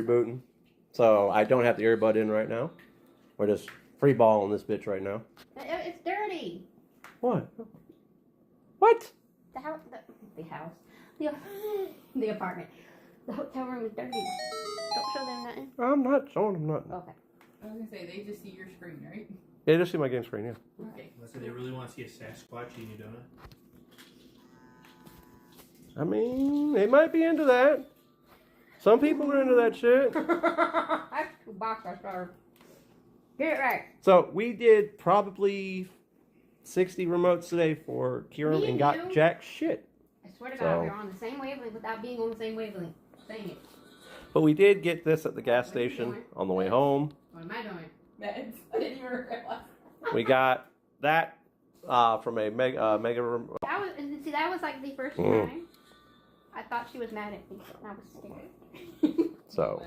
rebooting. So I don't have the earbud in right now. We're just free balling this bitch right now. It's dirty. What? What? The house. The apartment. The hotel room is dirty. Don't show them nothing. I'm not showing them nothing. Okay. I was gonna say, they just see your screen, right? Yeah, just see my game screen, yeah. Okay. So they really want to see a Sasquatch eating a donut? I mean, they might be into that. Some people are into that shit. That's Chewbacca, sir. Get it right. So we did probably 60 remotes today for Kieran Me and got and you? jack shit. I swear to So- God, we're on the same wavelength without being on the same wavelength. Dang it. But we did get this at the gas station on the way home. What am I doing? Meds. I didn't even realize. We got that from a mega. That was like the first Mm. time. I thought she was mad at me, and I was scared. So,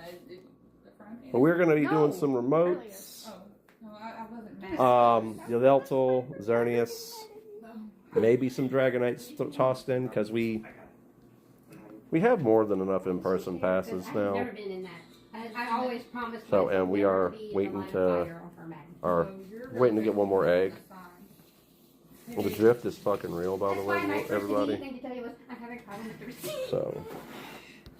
but we're gonna be doing some remotes. Oh, no, I wasn't mad. Yveltal, Xerneas, maybe some Dragonites tossed in because we have more than enough in-person passes I've now. never been in that. I always promised. So, myself and we never are to be in waiting the line of to- fire off our Madden. Are waiting to get one more egg. Well, the drift is fucking real, by the That's why my way, first everybody. thing to tell you was I'm having a problem with the receipt. So,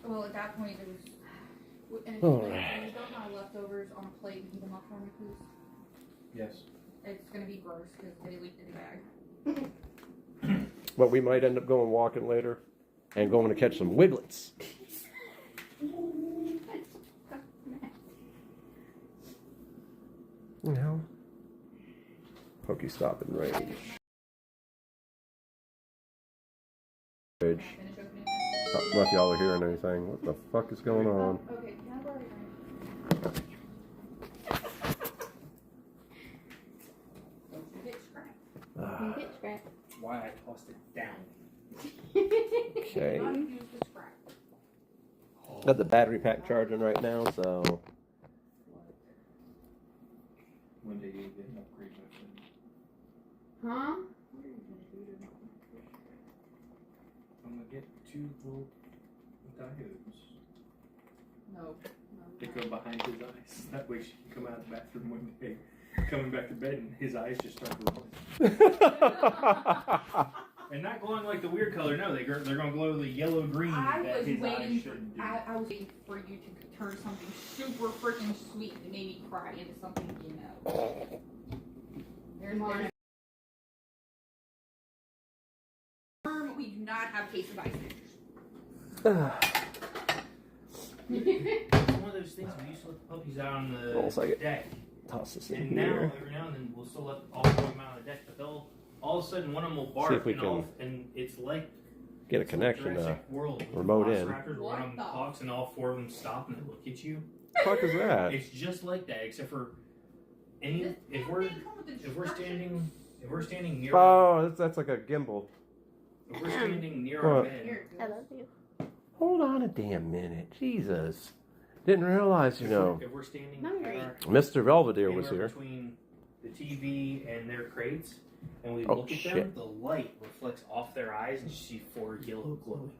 Well, at that point, it was. And if All you right. don't have leftovers on a plate and heat them up for me, please. Yes. It's gonna be gross because they leaked in the bag. but we might end up going walking later and going to catch some wiglets. You know, Pokestop in range. Finish opening it. I don't know if y'all are hearing anything. What the fuck is going on? Okay, can I borrow your knife? Don't you get scrapped. You get scrapped. Why I tossed it down. Okay. Not use the scrap. Got the battery pack charging right now, so One day you get an upgrade, my friend. Huh? What are you gonna do to not make fish? I'm gonna get 2 little diodes. No. They go behind his eyes. That way she can come out of the bathroom one day, coming back to bed, and his eyes just start glowing. And not glowing like the weird color. No, they're gonna glow the yellow green I that was his eyes waiting shouldn't do. I was waiting for you to turn something super freaking sweet that made me cry into something, you know. There's we do not have a case of ice cream. It's one of those things we used to let the puppies out on the Hold on a second. deck. toss this in And now, here. every now and then, we'll still let all 4 of them out on the deck, but they'll all of a sudden one of them will bark, See if we and, can and it's like Get a it's connection, like Jurassic World with remote in. velociraptors, where one of them What the- talks and all 4 of them stop and they look at you. What the fuck is that? It's just like that, except for any if we're standing near Oh, that's like a gimbal. if we're standing near What? our bed. Here, I love you. Hold on a damn minute. Jesus. Didn't realize, you know. If we're standing Hungry. in our- Mr. Belvedere was anywhere here. between the TV and their crates, and we Oh, look at shit. them, the light reflects off their eyes, and you see 4 yellow glowing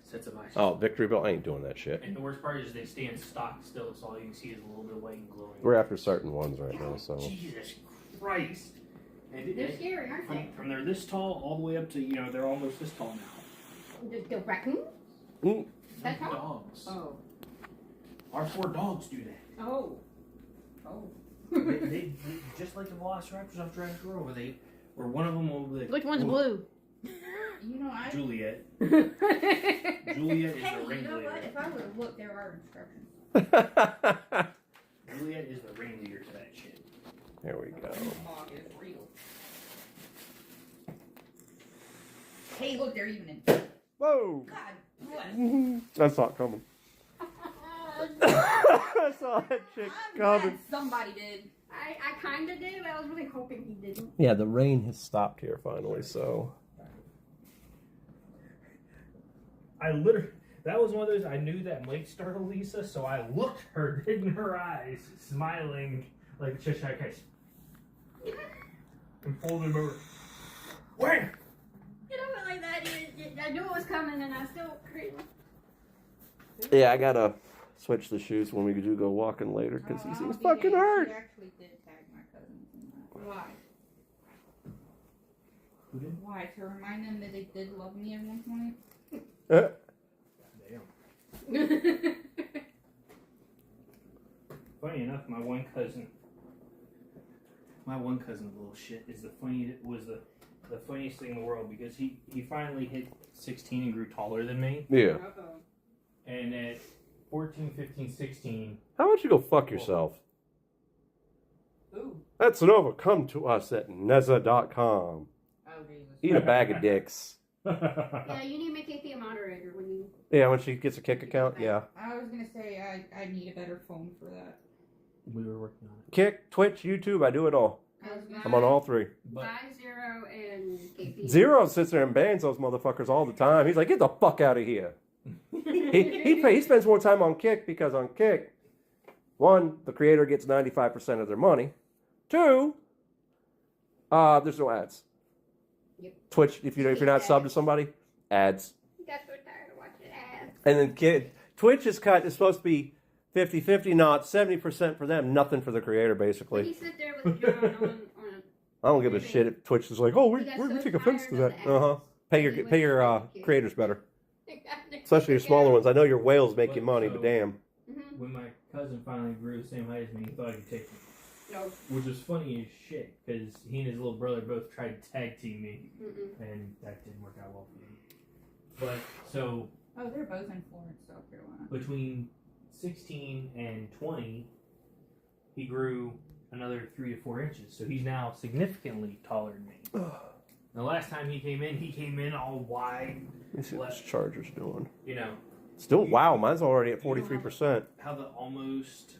sets of eyes. Oh, Victory Bell ain't doing that shit. And the worst part is they stand stock still, so all you can see is a little bit of white and glowing. We're after certain ones right now, so. Jesus Christ! And They're scary, aren't they? from they're this tall all the way up to they're almost this tall now. The raccoon? Mm. That's how? Dogs. Oh. Our 4 dogs do that. Oh. Oh. they just like the velociraptors off Jurassic World, where one of them will be like, Which one's blue? You know, Juliet. Juliet. Juliet is Hey, the you know what? ringleader. If I would have looked, there are instructions. Juliet is the ringleader to that shit. There we go. Fog is real. Hey, look, they're even in. Whoa! God bless. I saw it coming. I saw that chick I'm coming. glad somebody did. I kind of did, but I was really hoping he didn't. Yeah, the rain has stopped here finally, so. That was one of those, I knew that might startle Lisa, so I looked her dead in her eyes, smiling like a Cheshire Cat. And pulled him over. Where? You know what, like that? I knew it was coming, and I still created. Yeah, I gotta switch the shoes when we do go walking later because he seems She fucking hurt. She actually did tag my cousins in that. Why? Who did? Why? To remind them that they did love me at one point? Damn. Funny enough, my one cousin, little shit, is the funniest thing in the world because he finally hit 16 and grew taller than me. Yeah. And at 14, 15, 16. How about you go fuck yourself? Ooh. That's an overcome to us at Neza.com. Oh, Jesus. Eat a bag of dicks. Yeah, you need to make Katie a moderator when you. Yeah, when she gets a Kick account, yeah. I was gonna say I need a better phone for that. We were working on it. Kick, Twitch, YouTube, I do it all. I'm on all three. But 5-0 and KP. Zero sits there and bans those motherfuckers all the time. He's like, get the fuck out of here. He spends more time on Kick because on Kick, one, the creator gets 95% of their money. Two, there's no ads. Yep. Twitch, if you're not subbed to somebody, ads. Got so tired of watching ads. And then Twitch is supposed to be 50-50, not 70% for them, nothing for the creator, When basically. he sit there with John on I don't give a shit if Twitch is like, oh, we He got take so offense to tired that. of the ads. Pay your creators better, especially your smaller ones. I know your whales make you money, but damn. Mm-hmm. when my cousin finally grew the same height as me, he thought he could take me. No. Which was funny as shit because he and his little brother both tried to tag team me, Mm-mm. and that didn't work out well for me. But so Oh, they're both in Florence, South Carolina. between 16 and 20, he grew another 3 to 4 inches. So he's now significantly taller than me. The last time he came in all wide. Let me see what this Charger's doing. You know Still, wow, mine's already at 43%. how the almost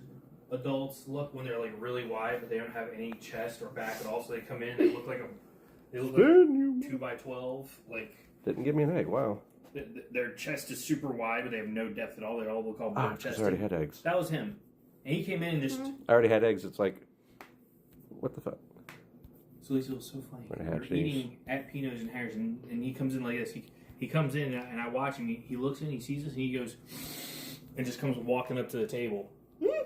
adults look when they're like really wide, but they don't have any chest or back at all. So they come in, they look like 2x12. Like Didn't give me an egg, wow. their chest is super wide, but they have no depth at all. They all look all Ah, bone 'cause I chested. already had eggs. That was him, and he came in and just. I already had eggs. It's like, what the fuck? So it was so funny. I'm gonna hatch We're eating at Pino's and Harris, and he comes in like this. He comes in, and I watch him. He looks in, he sees us, and he goes, and just comes walking up to the table.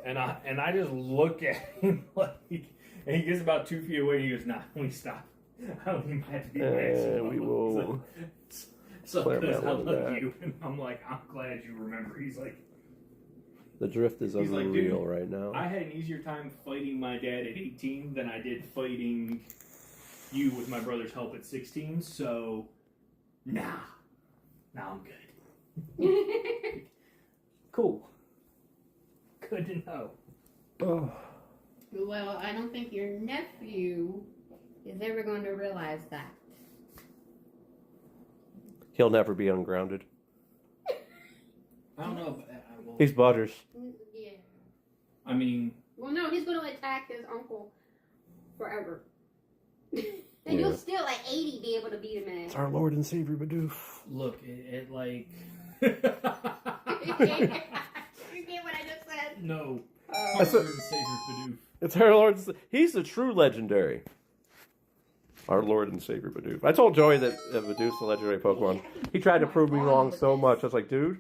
And I just look at him like, and he gets about 2 feet away, and he goes, nah, we stop. I don't even have to be next to him. We will. So Claire because I Mellon love back. you, and I'm like, I'm glad you remember. He's like, The drift is He's like, unreal dude, right now. I had an easier time fighting my dad at 18 than I did fighting you with my brother's help at 16. So, now I'm good. Cool. Good to know. Oh. Well, I don't think your nephew is ever going to realize that. He'll never be ungrounded. I don't know if I will. He's Butters. Yeah. I mean, Well, no, he's going to attack his uncle forever. And Yeah. you'll still at 80 be able to beat him in. It's our Lord and Savior Bidoof. look, it like. You get what I just said? No. That's Lord a- and Savior Bidoof. It's our Lord. He's the true legendary. Our Lord and Savior Bidoof. I told Joey that Bidoof's the legendary Pokemon. He tried to prove me wrong so much. I was like, dude,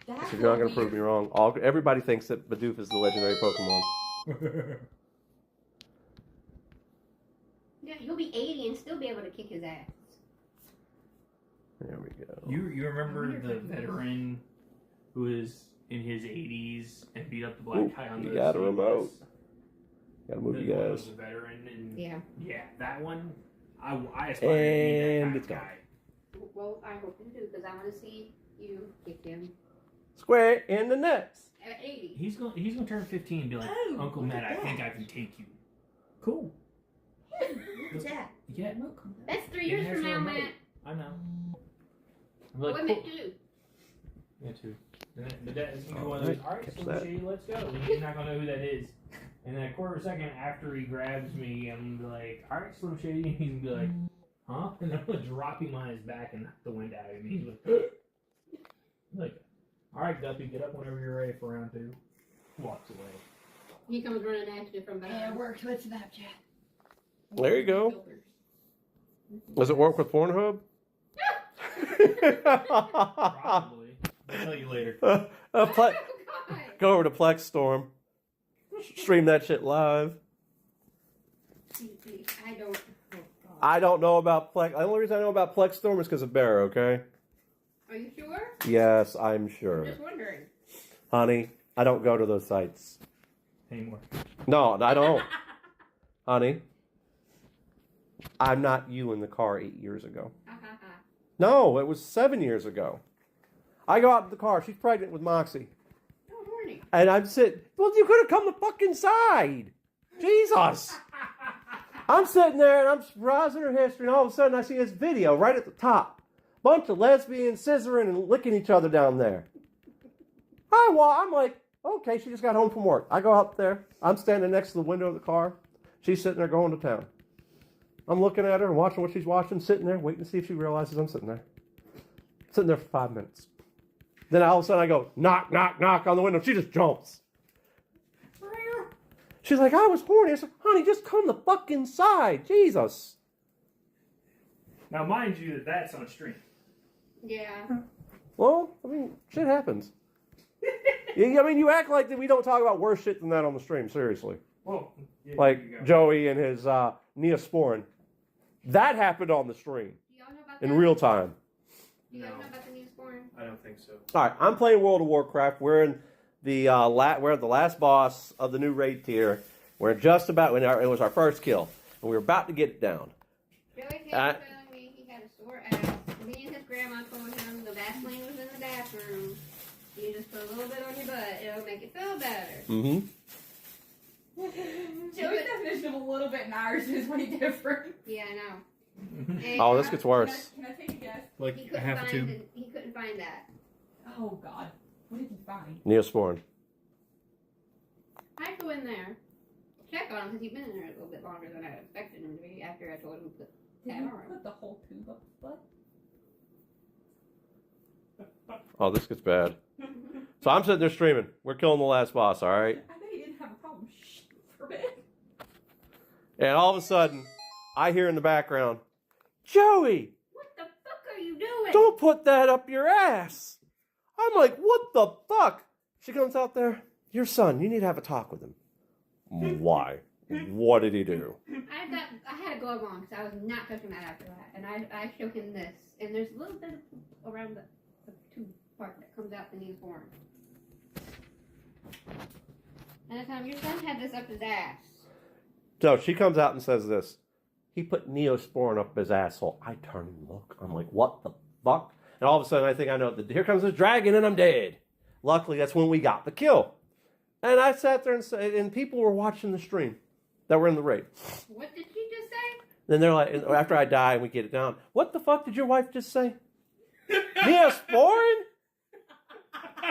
That's if you're not going to prove me wrong, everybody thinks that Bidoof is the legendary Pokemon. Yeah, you'll be 80 and still be able to kick his ass. There we go. You remember the veteran who was in his 80s and beat up the black Ooh, guy on you the got a CBS? remote. Gotta move The you one who guys. was a veteran and Yeah. that one. I aspire to be And that it's kind gone. of guy. Well, I hope you do, because I want to see you kick him Square in the nuts. at 80. He's gonna turn 15 and be like, Oh, Uncle look Matt, at I think that. I can take you. Cool. What's that? Yeah, That's 3 It years has from a now, remote. Matt. I know. I'm What like, would cool. Mick do? Yeah, too. And then the dad's gonna be one of Alright, those, alright, catch Slim that. Shady, let's go. And he's not gonna know who that is. And then a quarter of a second after he grabs me, I'm gonna be like, alright, Slim Shady. And he's gonna be like, huh? And I'm gonna drop him on his back and knock the wind out of him. He's like, alright, Guppy, get up whenever you're ready for round 2. Walks away. He comes running at you from Yeah, behind. it works with Snapchat. There you go. Filters. Does it work with Pornhub? Probably. I'll tell you later. Go over to Plex Storm. Stream that shit live. I don't. Oh, God. I don't know about Plex. The only reason I know about Plex Storm is because of Bear, okay? Are you sure? Yes, I'm I'm sure. just wondering. Honey, I don't go to those sites. Anymore. No, I don't. Honey, I'm not you in the car 8 years ago. No, it was 7 years ago. I go out to the car. She's pregnant with Moxie. Oh, horny. And I'm sitting. Well, you could have come the fucking side. Jesus. I'm sitting there and I'm browsing her history, and all of a sudden I see this video right at the top. Bunch of lesbians scissoring and licking each other down there. I'm like, okay, she just got home from work. I go out there. I'm standing next to the window of the car. She's sitting there going to town. I'm looking at her and watching what she's watching, sitting there, waiting to see if she realizes I'm sitting there. Sitting there for 5 minutes. Then all of a sudden I go, knock, knock, knock on the window. She just jumps. She's like, I was horny. I said, honey, just come the fucking side. Jesus. Now, mind you, that's on stream. Yeah. Well, I mean, shit happens. I mean, you act like that we don't talk about worse shit than that on the stream, seriously. Well, yeah, Like Joey and his Neosporin. That happened on the stream Do y'all know about in that? real time. Do y'all No. know about the Neosporin? I don't think so. All right, I'm playing World of Warcraft. We're in the we're at the last boss of the new raid tier. We're just about it was our first kill, and we were about to get it down. Joey came telling me he had a sore ass. Me and his grandma told him the Vaseline was in the bathroom. You just put a little bit on your butt. It'll make it feel better. Mm-hmm. Joey's definition of a little bit and ours is way different. Yeah, I know. And, Oh, this gets worse. Can I take a guess? Like He a couldn't half a find tube. it. He couldn't find that. Oh, God. What did he find? Neosporin. I go in there, check on him because he'd been in there a little bit longer than I expected him to be. After I told him to put Did that you on. put the whole tube up his butt? Oh, this gets bad. So I'm sitting there streaming. We're killing the last boss, all right? I bet he didn't have a problem. Shh, forbid. And all of a sudden, I hear in the background, Joey, What the fuck are you doing? don't put that up your ass. I'm like, what the fuck? She comes out there, your son, you need to have a talk with him. Why? What did he do? I had a glove on because I was not touching that after that, and I showed him this, and there's a little bit of around the tube part that comes out the Neosporin. And I told him, your son had this up his ass. So she comes out and says this. He put Neosporin up his asshole. I turn and look. I'm like, what the fuck? And all of a sudden I think I know that here comes this dragon and I'm dead. Luckily, that's when we got the kill. And I sat there and people were watching the stream that were in the raid. What did she just say? Then they're like, after I die and we get it down, what the fuck did your wife just say? Neosporin?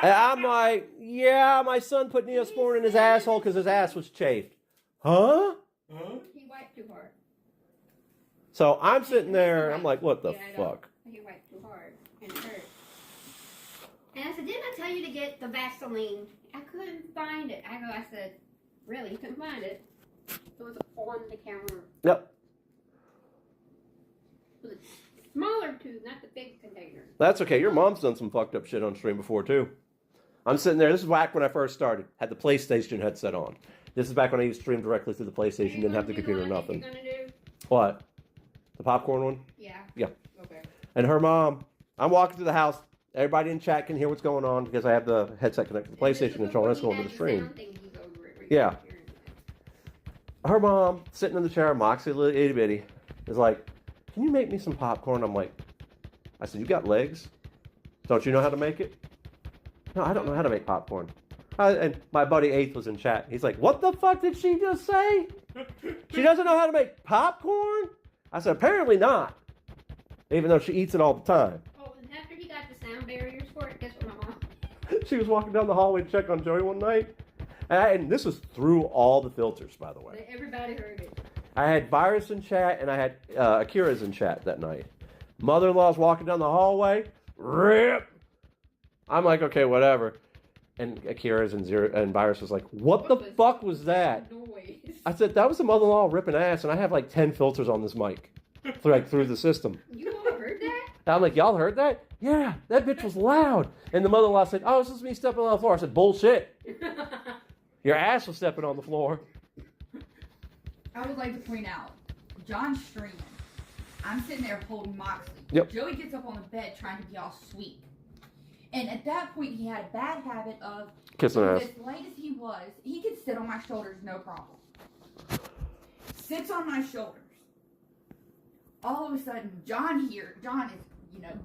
And I'm like, yeah, my son put Neosporin in his asshole because his ass was chafed. Huh? He wiped too hard. So I'm sitting there, I'm like, what the Yeah, I know. fuck? He wiped too hard, and it hurt. And I said, didn't I tell you to get the Vaseline? I couldn't find it. I said, really? You couldn't find it? It was on the counter. Yep. It was a smaller tube, not the big container. That's okay. Your mom's done some fucked up shit on stream before, too. I'm sitting there. This is back when I first started. Had the PlayStation headset on. This is back when I used to stream directly through the PlayStation. Didn't have the computer or nothing. What you're gonna do? What? The popcorn one? Yeah. Yeah. Okay. And her mom, I'm walking through the house. Everybody in chat can hear what's going on because I have the headset connected to the PlayStation controller. Let's go into the stream. Yeah. Her mom, sitting in the chair, Moxie, little itty bitty, is like, can you make me some popcorn? I'm like, I said, you got legs? Don't you know how to make it? No, I don't know how to make popcorn. And my buddy Eighth was in chat. He's like, what the fuck did she just say? She doesn't know how to make popcorn? I said, apparently not. Even though she eats it all the time. Oh, and after he got the sound barriers for it, guess what my mom? She was walking down the hallway to check on Joey one night. And this was through all the filters, by the way. Everybody heard it. I had Virus in chat and I had Akira's in chat that night. Mother-in-law's walking down the hallway. RIP! I'm like, okay, whatever. And Akira's and Virus was like, what the fuck was that? Noise. I said, that was the mother-in-law ripping ass, and I have like 10 filters on this mic. Through the system. You all heard that? And I'm like, y'all heard that? Yeah, that bitch was loud. And the mother-in-law said, oh, it's just me stepping on the floor. I said, bullshit. Your ass was stepping on the floor. I would like to point out, John's streaming. I'm sitting there holding Moxley. Yep. Joey gets up on the bed trying to be all sweet. And at that point, he had a bad habit of, Kissing ass. as light as he was, he could sit on my shoulders, no problem. Sits on my shoulders. All of a sudden, John is,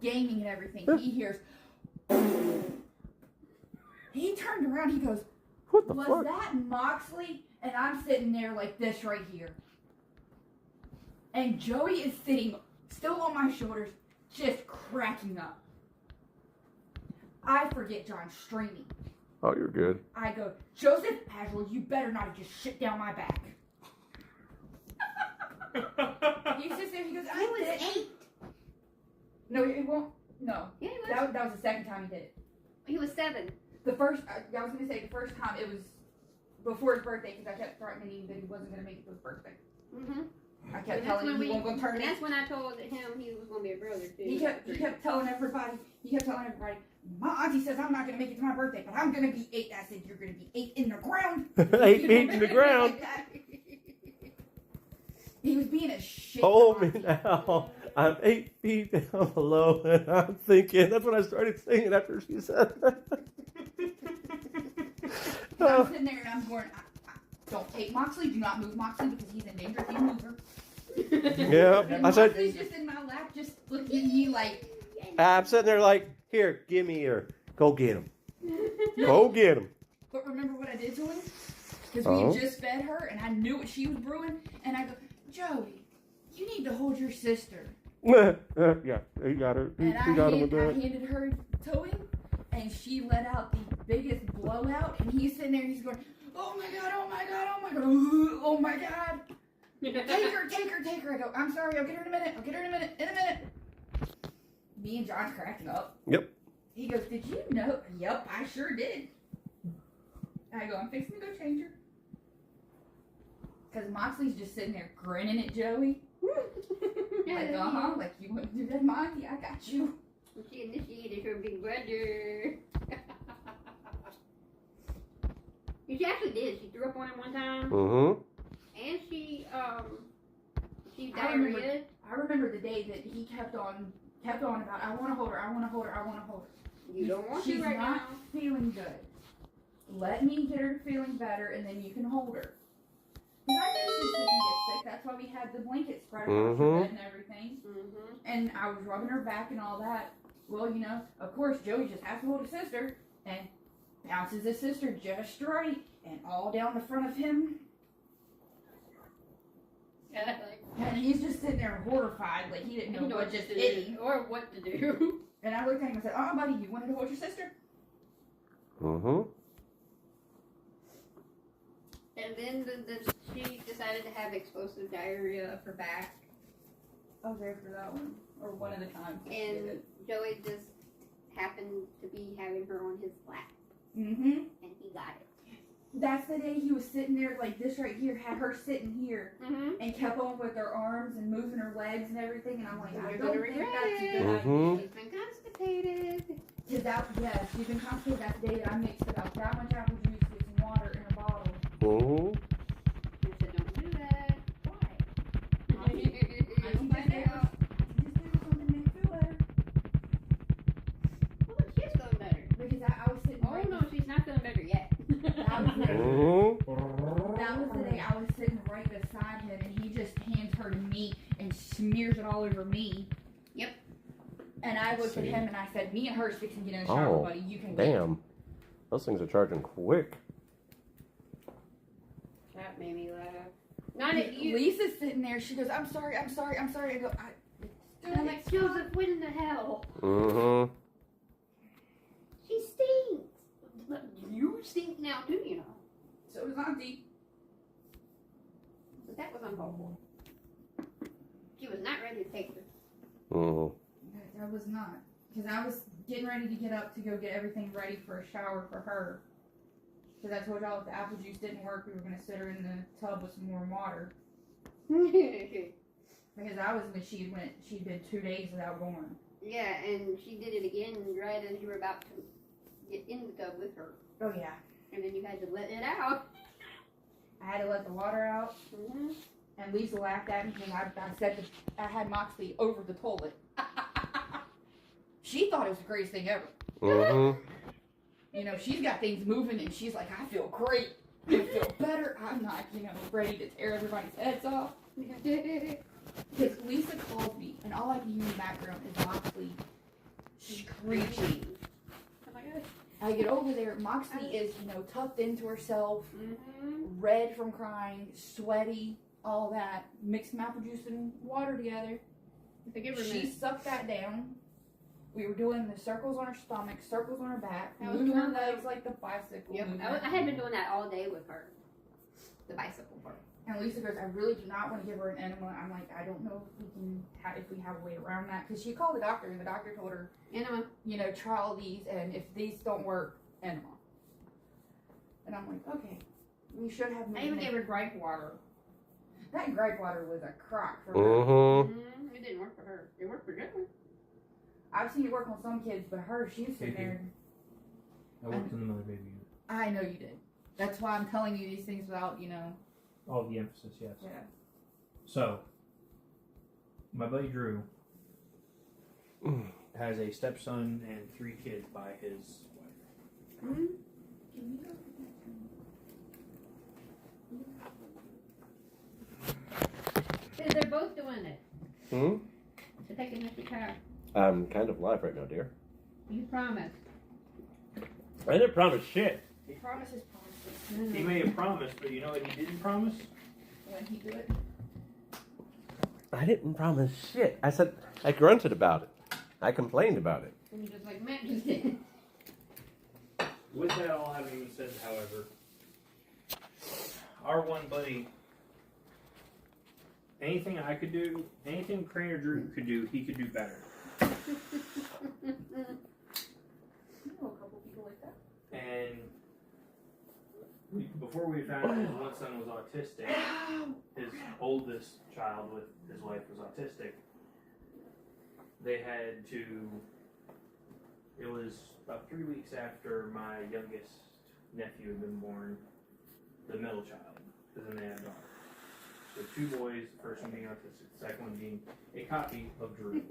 gaming and everything. He hears, he turned around, he goes, What the was fuck? that Moxley? And I'm sitting there like this right here. And Joey is sitting still on my shoulders, just cracking up. I forget John's streaming. Oh, you're good. I go, Joseph Azrael, you better not have just shit down my back. He sits there, he goes, He was 8. No, it won't. No. Yeah, he was. That was the second time he did it. He was 7. The first, I was going to say the first time it was before his birthday because I kept threatening that he wasn't going to make it to his birthday. Mm-hmm. I kept And telling him he wasn't going to turn And it. that's when I told him he was going to be a brother too. He kept telling everybody, my auntie says I'm not going to make it to my birthday, but I'm going to be 8. I said, you're going to be 8 in the ground. 8 feet in the ground. He was being a shit. Hold me auntie. now. I'm 8 feet down below, and I'm thinking. That's what I started singing after she said that. And I'm sitting there and I'm going, don't take Moxley, do not move Moxley because he's in danger if you move her. Yeah, And I said, Moxley's just in my lap, just looking at me like, I'm sitting there like, here, give me your, go get him. Go get him. but remember what I did to him? Because Oh. we had just fed her and I knew what she was brewing. And I go, Joey, you need to hold your sister. Yeah, he got her. He And I got him with handed that. her to him, and she let out the biggest blowout. And he's sitting there, and he's going, "Oh my god, oh my god, oh my god, oh my god! Take her, take her, take her!" I go, "I'm sorry, I'll get her in a minute. I'll get her in a minute, in a minute." Me and John's cracking up. Yep. He goes, "Did you know?" Yep, I sure did. I go, "I'm fixing to go change her." Because Moxley's just sitting there grinning at Joey. Like, like you wouldn't do that, Monty. I got you. She initiated her big brother. She actually did. She threw up on him one time, Mm-hmm. and she I diarrhea. remember the day that he kept on about, I want to hold her, I want to hold her, I want to hold her. You don't want She's to right not now. feeling good. Let me get her feeling better, and then you can hold her. Because I knew she was going to get sick. That's why we had the blanket spread across her bed and everything. Mm-hmm. And I was rubbing her back and all that. Well, of course, Joey just has to hold his sister and bounces his sister just right and all down the front of him. Yeah, And he's just sitting there horrified, like he didn't know what just hit him. or what to do. And I looked at him and said, "Oh, buddy, you wanted to hold your sister?" Mm-hmm. And then she decided to have explosive diarrhea of her back, I was there for that one, or one of the times. and Joey just happened to be having her on his lap, Mm-hmm. and he got it. That's the day he was sitting there like this right here, had her sitting here, Mm-hmm. and kept on with her arms and moving her legs and everything. And I'm like, I You're don't gonna think regret that's a it. good Mhm. idea. She's been constipated. Cause she's been constipated that day that I mixed about that much apple juice with some water in a bottle. Mm-hmm. I said, don't do that. Why? I don't find out. Just do something to make it feel better. Well, look, she's feeling better. Because I was sitting. Oh no, she's not feeling better yet. That was the Mm-hmm. That was the day I was sitting right beside him, and he just hands her to me and smears it all over me. Yep. And I looked at See. him and I said, "Me and her fixing to get in the shower, Oh, buddy. You can wait." Damn. Those things are charging quick. That made me laugh. Not at you. Lisa's sitting there. She goes, "I'm sorry, I'm sorry, I'm sorry." I go, And I'm like, Joseph, what in the hell? Mm-hmm. She stinks. But you stink now too, you know. So does Auntie. But that was uncalled for. She was not ready to take her. Mm-hmm. That was not. Because I was getting ready to get up to go get everything ready for a shower for her. Because I told y'all if the apple juice didn't work, we were going to sit her in the tub with some warm water. Because I was when she'd been 2 days without going. Yeah, and she did it again right as you were about to get in the tub with her. Oh yeah. And then you had to let it out. I had to let the water out, Mm-hmm. and Lisa laughed at me because I said that I had Moxley over the toilet. She thought it was the greatest thing ever. Mm-hmm. You know, she's got things moving, and she's like, I feel great. I feel better. I'm not, ready to tear everybody's heads off. Because Lisa called me, and all I can hear in the background is Moxley screeching. Oh my gosh. I get over there, Moxley is, tucked into herself, Mm-hmm. red from crying, sweaty, all that. Mixed apple juice and water together. Give her a She minute. sucked that down. We were doing the circles on her stomach, circles on her back, I was moving her doing that. legs like the bicycle. Yep. movement. I had been doing that all day with her. The bicycle part. And Lisa goes, I really do not want to give her an enema. I'm like, I don't know if we have a way around that. Because she called the doctor, and the doctor told her, Enema. try all these, and if these don't work, enema. And I'm like, okay, we should have. I even gave her gripe water. That gripe water was a crock for her. Mm-hmm. Mm-hmm. It didn't work for her. It worked for Jennifer. I've seen it work on some kids, but her, she was sitting there. I worked in the mother baby unit. I know you did. That's why I'm telling you these things without, All the emphasis, yes. Yeah. So, my buddy Drew has a stepson and 3 kids by his wife. Mm-hmm. They're both doing it. Hmm? They're taking this to car. I'm kind of live right now, dear. You promised. I didn't promise shit. Promises, promises. He may have promised, but you know what he didn't promise? When he do it. I didn't promise shit. I said I grunted about it. I complained about it. And you're just like Matt just did. With that all having been said, however, our one buddy, anything I could do, anything Crane or Drew could do, he could do better. I know a couple people like that. And before we found out his one son was autistic, his oldest child with his wife was autistic, they had to, it was about 3 weeks after my youngest nephew had been born, the middle child, because then they had a daughter. So 2 boys, the first one being autistic, the second one being a copy of Drew.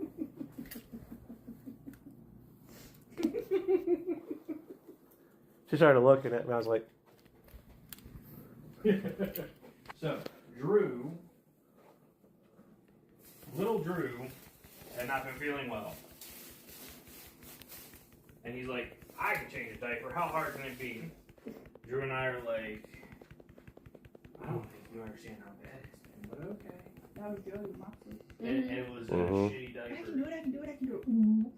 She started looking at me. I was like, So, Drew, little Drew, had not been feeling well. And he's like, I can change a diaper. How hard can it be? Drew and I are like, I don't think you understand how bad it's been, but okay. That was Joey Moxley. And it was a Mhm. shitty I diaper. can do it, I can do it, I can do it. Ooh.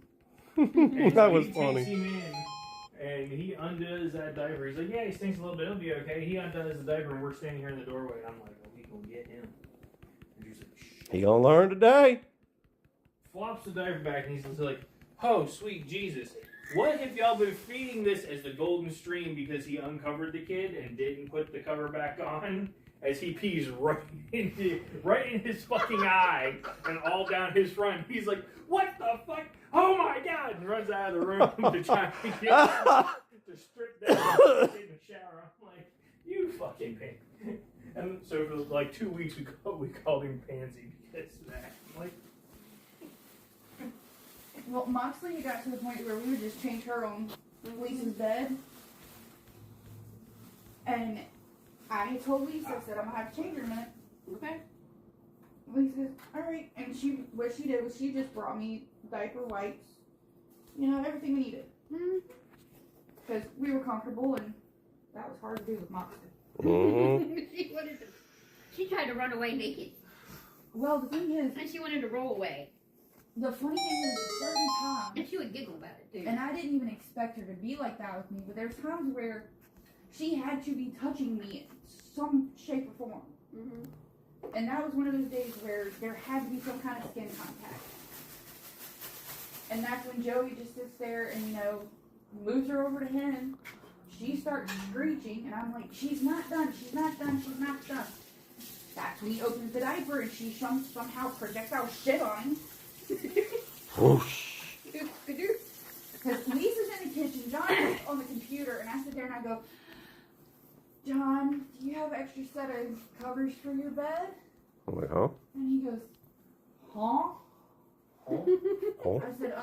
And that so was he funny. takes him in, and he undoes that diaper. He's like, yeah, he stinks a little bit. It'll be okay. He undoes the diaper, and we're standing here in the doorway. And I'm like, well, we gonna get him. And he's like, shh. he gonna learn today. Flops the diaper back, and he's just like, oh, sweet Jesus. What if y'all been feeding this as the golden stream because he uncovered the kid and didn't put the cover back on? As he pees right in his fucking eye and all down his front. He's like, what the fuck? Oh my God! And runs out of the room to try and get to strip down and take a shower. I'm like, you fucking pain. And so for like 2 weeks we called him Pansy because of that. I'm like, Well, Moxley got to the point where we would just change her on Lisa's bed. And I told Lisa, I said, I'm going to have to change her in a minute. Okay. Lisa says, alright. And what she did was she just brought me diaper wipes. Everything we needed. Because we were comfortable, and that was hard to do with Moxley. Mm-hmm. She tried to run away naked. Well, the thing is, And she wanted to roll away. the funny thing is, at certain times, And she would giggle about it, too. and I didn't even expect her to be like that with me, but there's times where she had to be touching me in some shape or form. Mm-hmm. And that was one of those days where there had to be some kind of skin contact. And that's when Joey just sits there and, moves her over to him. She starts screeching, and I'm like, she's not done, she's not done, she's not done. That's when he opens the diaper, and she somehow projectile shit on him. Whoosh. Because Lisa's in the kitchen, John's on the computer, and I sit there and I go, John, do you have extra set of covers for your bed? I'm like, huh? And he goes, huh? Oh. I said,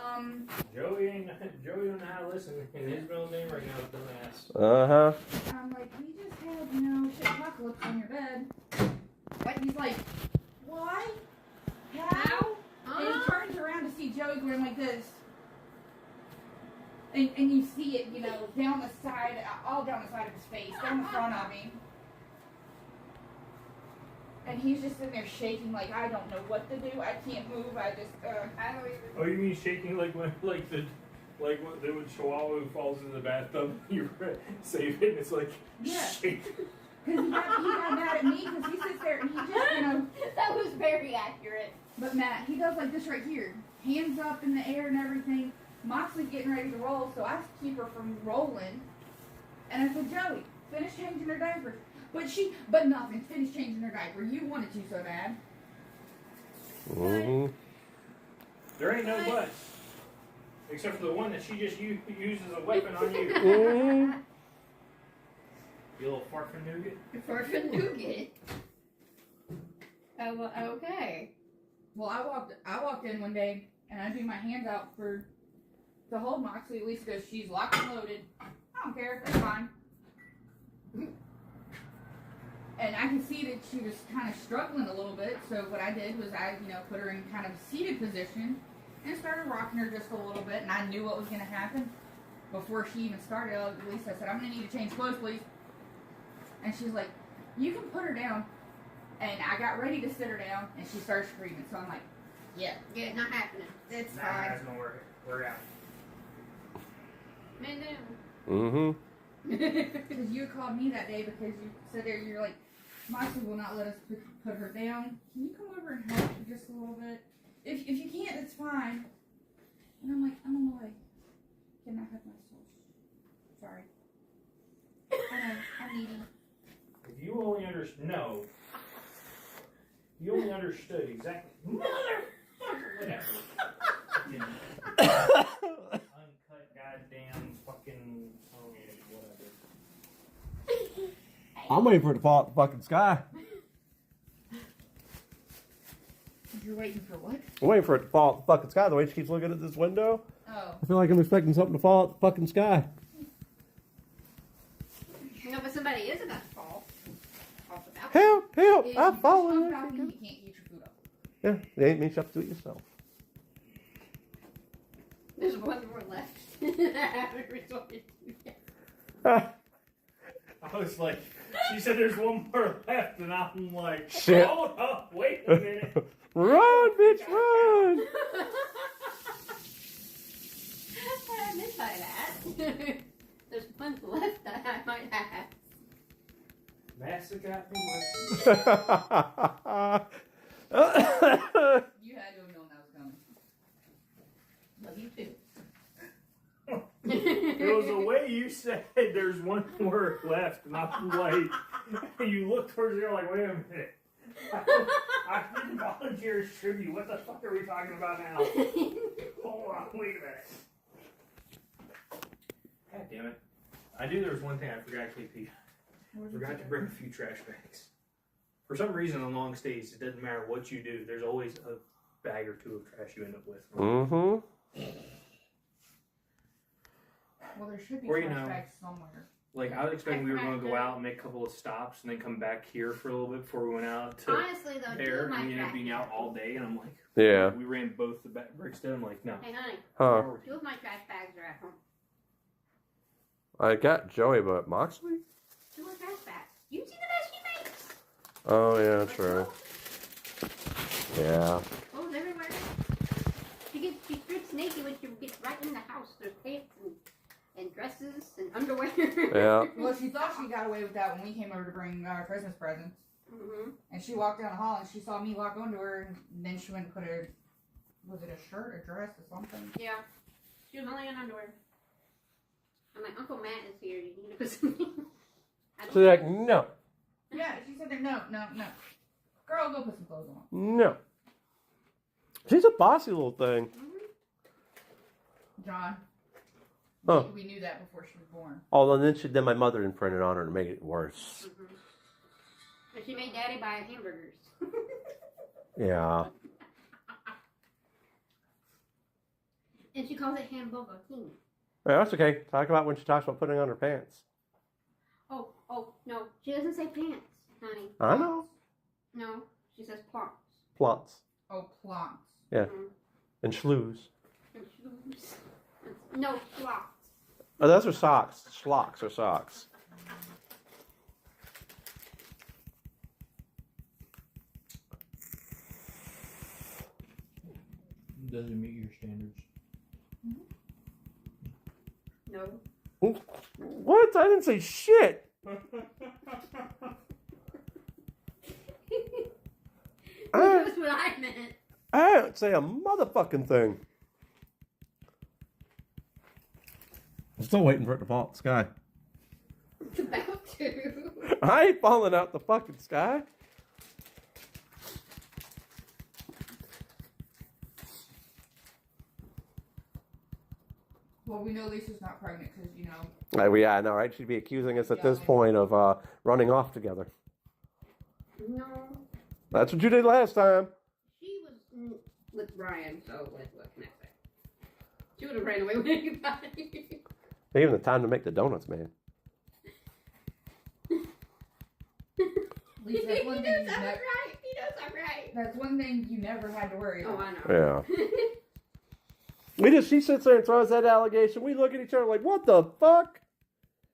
Joey don't know how to listen, and his middle name right now is Dumbass. Uh-huh. I'm like, we just had, shit apocalypse on your bed. What? He's like, why? How? And he turns around to see Joey going like this. And you see it, down the side, all down the side of his face, down the front of him. And he's just sitting there shaking like, I don't know what to do. I can't move. I just, I don't even. Oh, you mean shaking like when when Chihuahua falls in the bathtub, you save it, and it's like Yeah. shaking. Because he got mad at me because he sits there and he just, That was very accurate. But Matt, he does like this right here. Hands up in the air and everything. Moxley's getting ready to roll, so I keep her from rolling. And I said, Joey, finish changing her diaper. But nothing, finish changing her diaper. You wanted to so bad. Mm-hmm. There ain't no buts. Except for the one that she just used as a weapon on you. Mm-hmm. You little fart from nougat. For nougat. Oh, well, okay. Well, I walked in one day and I threw my hands out to hold Moxley. Lisa goes, she's locked and loaded. I don't care, that's fine. And I could see that she was kind of struggling a little bit, so what I did was I, put her in kind of a seated position and started rocking her just a little bit, and I knew what was going to happen before she even started. Lisa said, I'm going to need to change clothes, please. And she's like, you can put her down. And I got ready to sit her down, and she started screaming, so I'm like, yeah, Not happening. it's Nah, fine. that's gonna work out. Man down. Mm-hmm. Because you called me that day because you said there, you're like, Moxley will not let us put her down. Can you come over and help just a little bit? If you can't, it's fine. And I'm like, I'm on my way. Can I have my sauce? Sorry. I know, I'm needy. If you only you only understood exactly. Motherfucker! Whatever. Uncut goddamn fucking. Oh, yeah, whatever. I'm waiting for it to fall out the fucking sky. You're waiting for what? I'm waiting for it to fall out the fucking sky. The way she keeps looking at this window, Oh. I feel like I'm expecting something to fall out the fucking sky. No, but somebody is about to fall. Off the balcony. Help! If I'm you falling. push on balcony, you can't get your food up. Yeah, it ain't means you have to do it yourself. There's one more left. I haven't resorted to yet. I was like, she said there's one more left, and I'm like, Shit. hold up, wait a minute. Run, bitch, run! I missed by that. There's one left that I might have. Master got me You had to have known that was coming. Love you too. It was the way you said there's one more left, and I'm like, you look towards there like, wait a minute. I didn't volunteer as tribute. What the fuck are we talking about now? Hold on, wait a minute. God damn it. I knew there was one thing I forgot, KP. I forgot to bring a few trash bags. For some reason on long stays, it doesn't matter what you do, there's always a bag or two of trash you end up with. Mm-hmm. Well, there should be Or, you trash know, bags somewhere. Like, I was expecting we were going to go out and make a couple of stops and then come back here for a little bit before we went out to Honestly, though, two there. of my And we ended up trash being out all day, and I'm like, Yeah. we ran both the bricks down. I'm like, no. Hey, honey, Huh. two of my trash bags are at home. I got Joey, but Moxley? Two more trash bags. You see the mess she makes? Oh, yeah, true. Yeah. Clothes everywhere. She strips naked when she gets right in the house. There's pants and dresses and underwear. Yeah. Well, she thought she got away with that when we came over to bring our Christmas presents. Mm-hmm. And she walked down the hall and she saw me lock onto her, and then she went and put her, was it a shirt, a dress, or something? Yeah. She was only in underwear. I'm like, Uncle Matt is here. You need to put something. She's like, no. Yeah, she said that, no. Girl, go put some clothes on. No. She's a bossy little thing. John. Huh. We knew that before she was born. Oh, and then my mother imprinted on her to make it worse. And she made Daddy buy hamburgers. Yeah. And she calls it hamburger king. Yeah, that's okay. Talk about when she talks about putting on her pants. Oh, no. She doesn't say pants, honey. I know. No, she says plants. Plots. Oh, plants. Yeah. And schloos. No, plots. Oh, those are socks. Schlocks are socks. Doesn't meet your standards. No. What? I didn't say shit. That's what I meant. I didn't say a motherfucking thing. I'm still waiting for it to fall out the sky. It's about to. I ain't falling out the fucking sky. Well, we know Lisa's not pregnant because, you know. Yeah, I know, right? She'd be accusing us at this Yeah. point of running off together. No. That's what you did last time. She was with Brian, so what can I say? She would have ran away with anybody. Even the time to make the donuts, man. Lisa, that's one He thing knows you I'm never. right. He knows I'm right. That's one thing you never had to worry Oh, about. I know. Yeah. She sits there and throws that allegation. We look at each other like, what the fuck?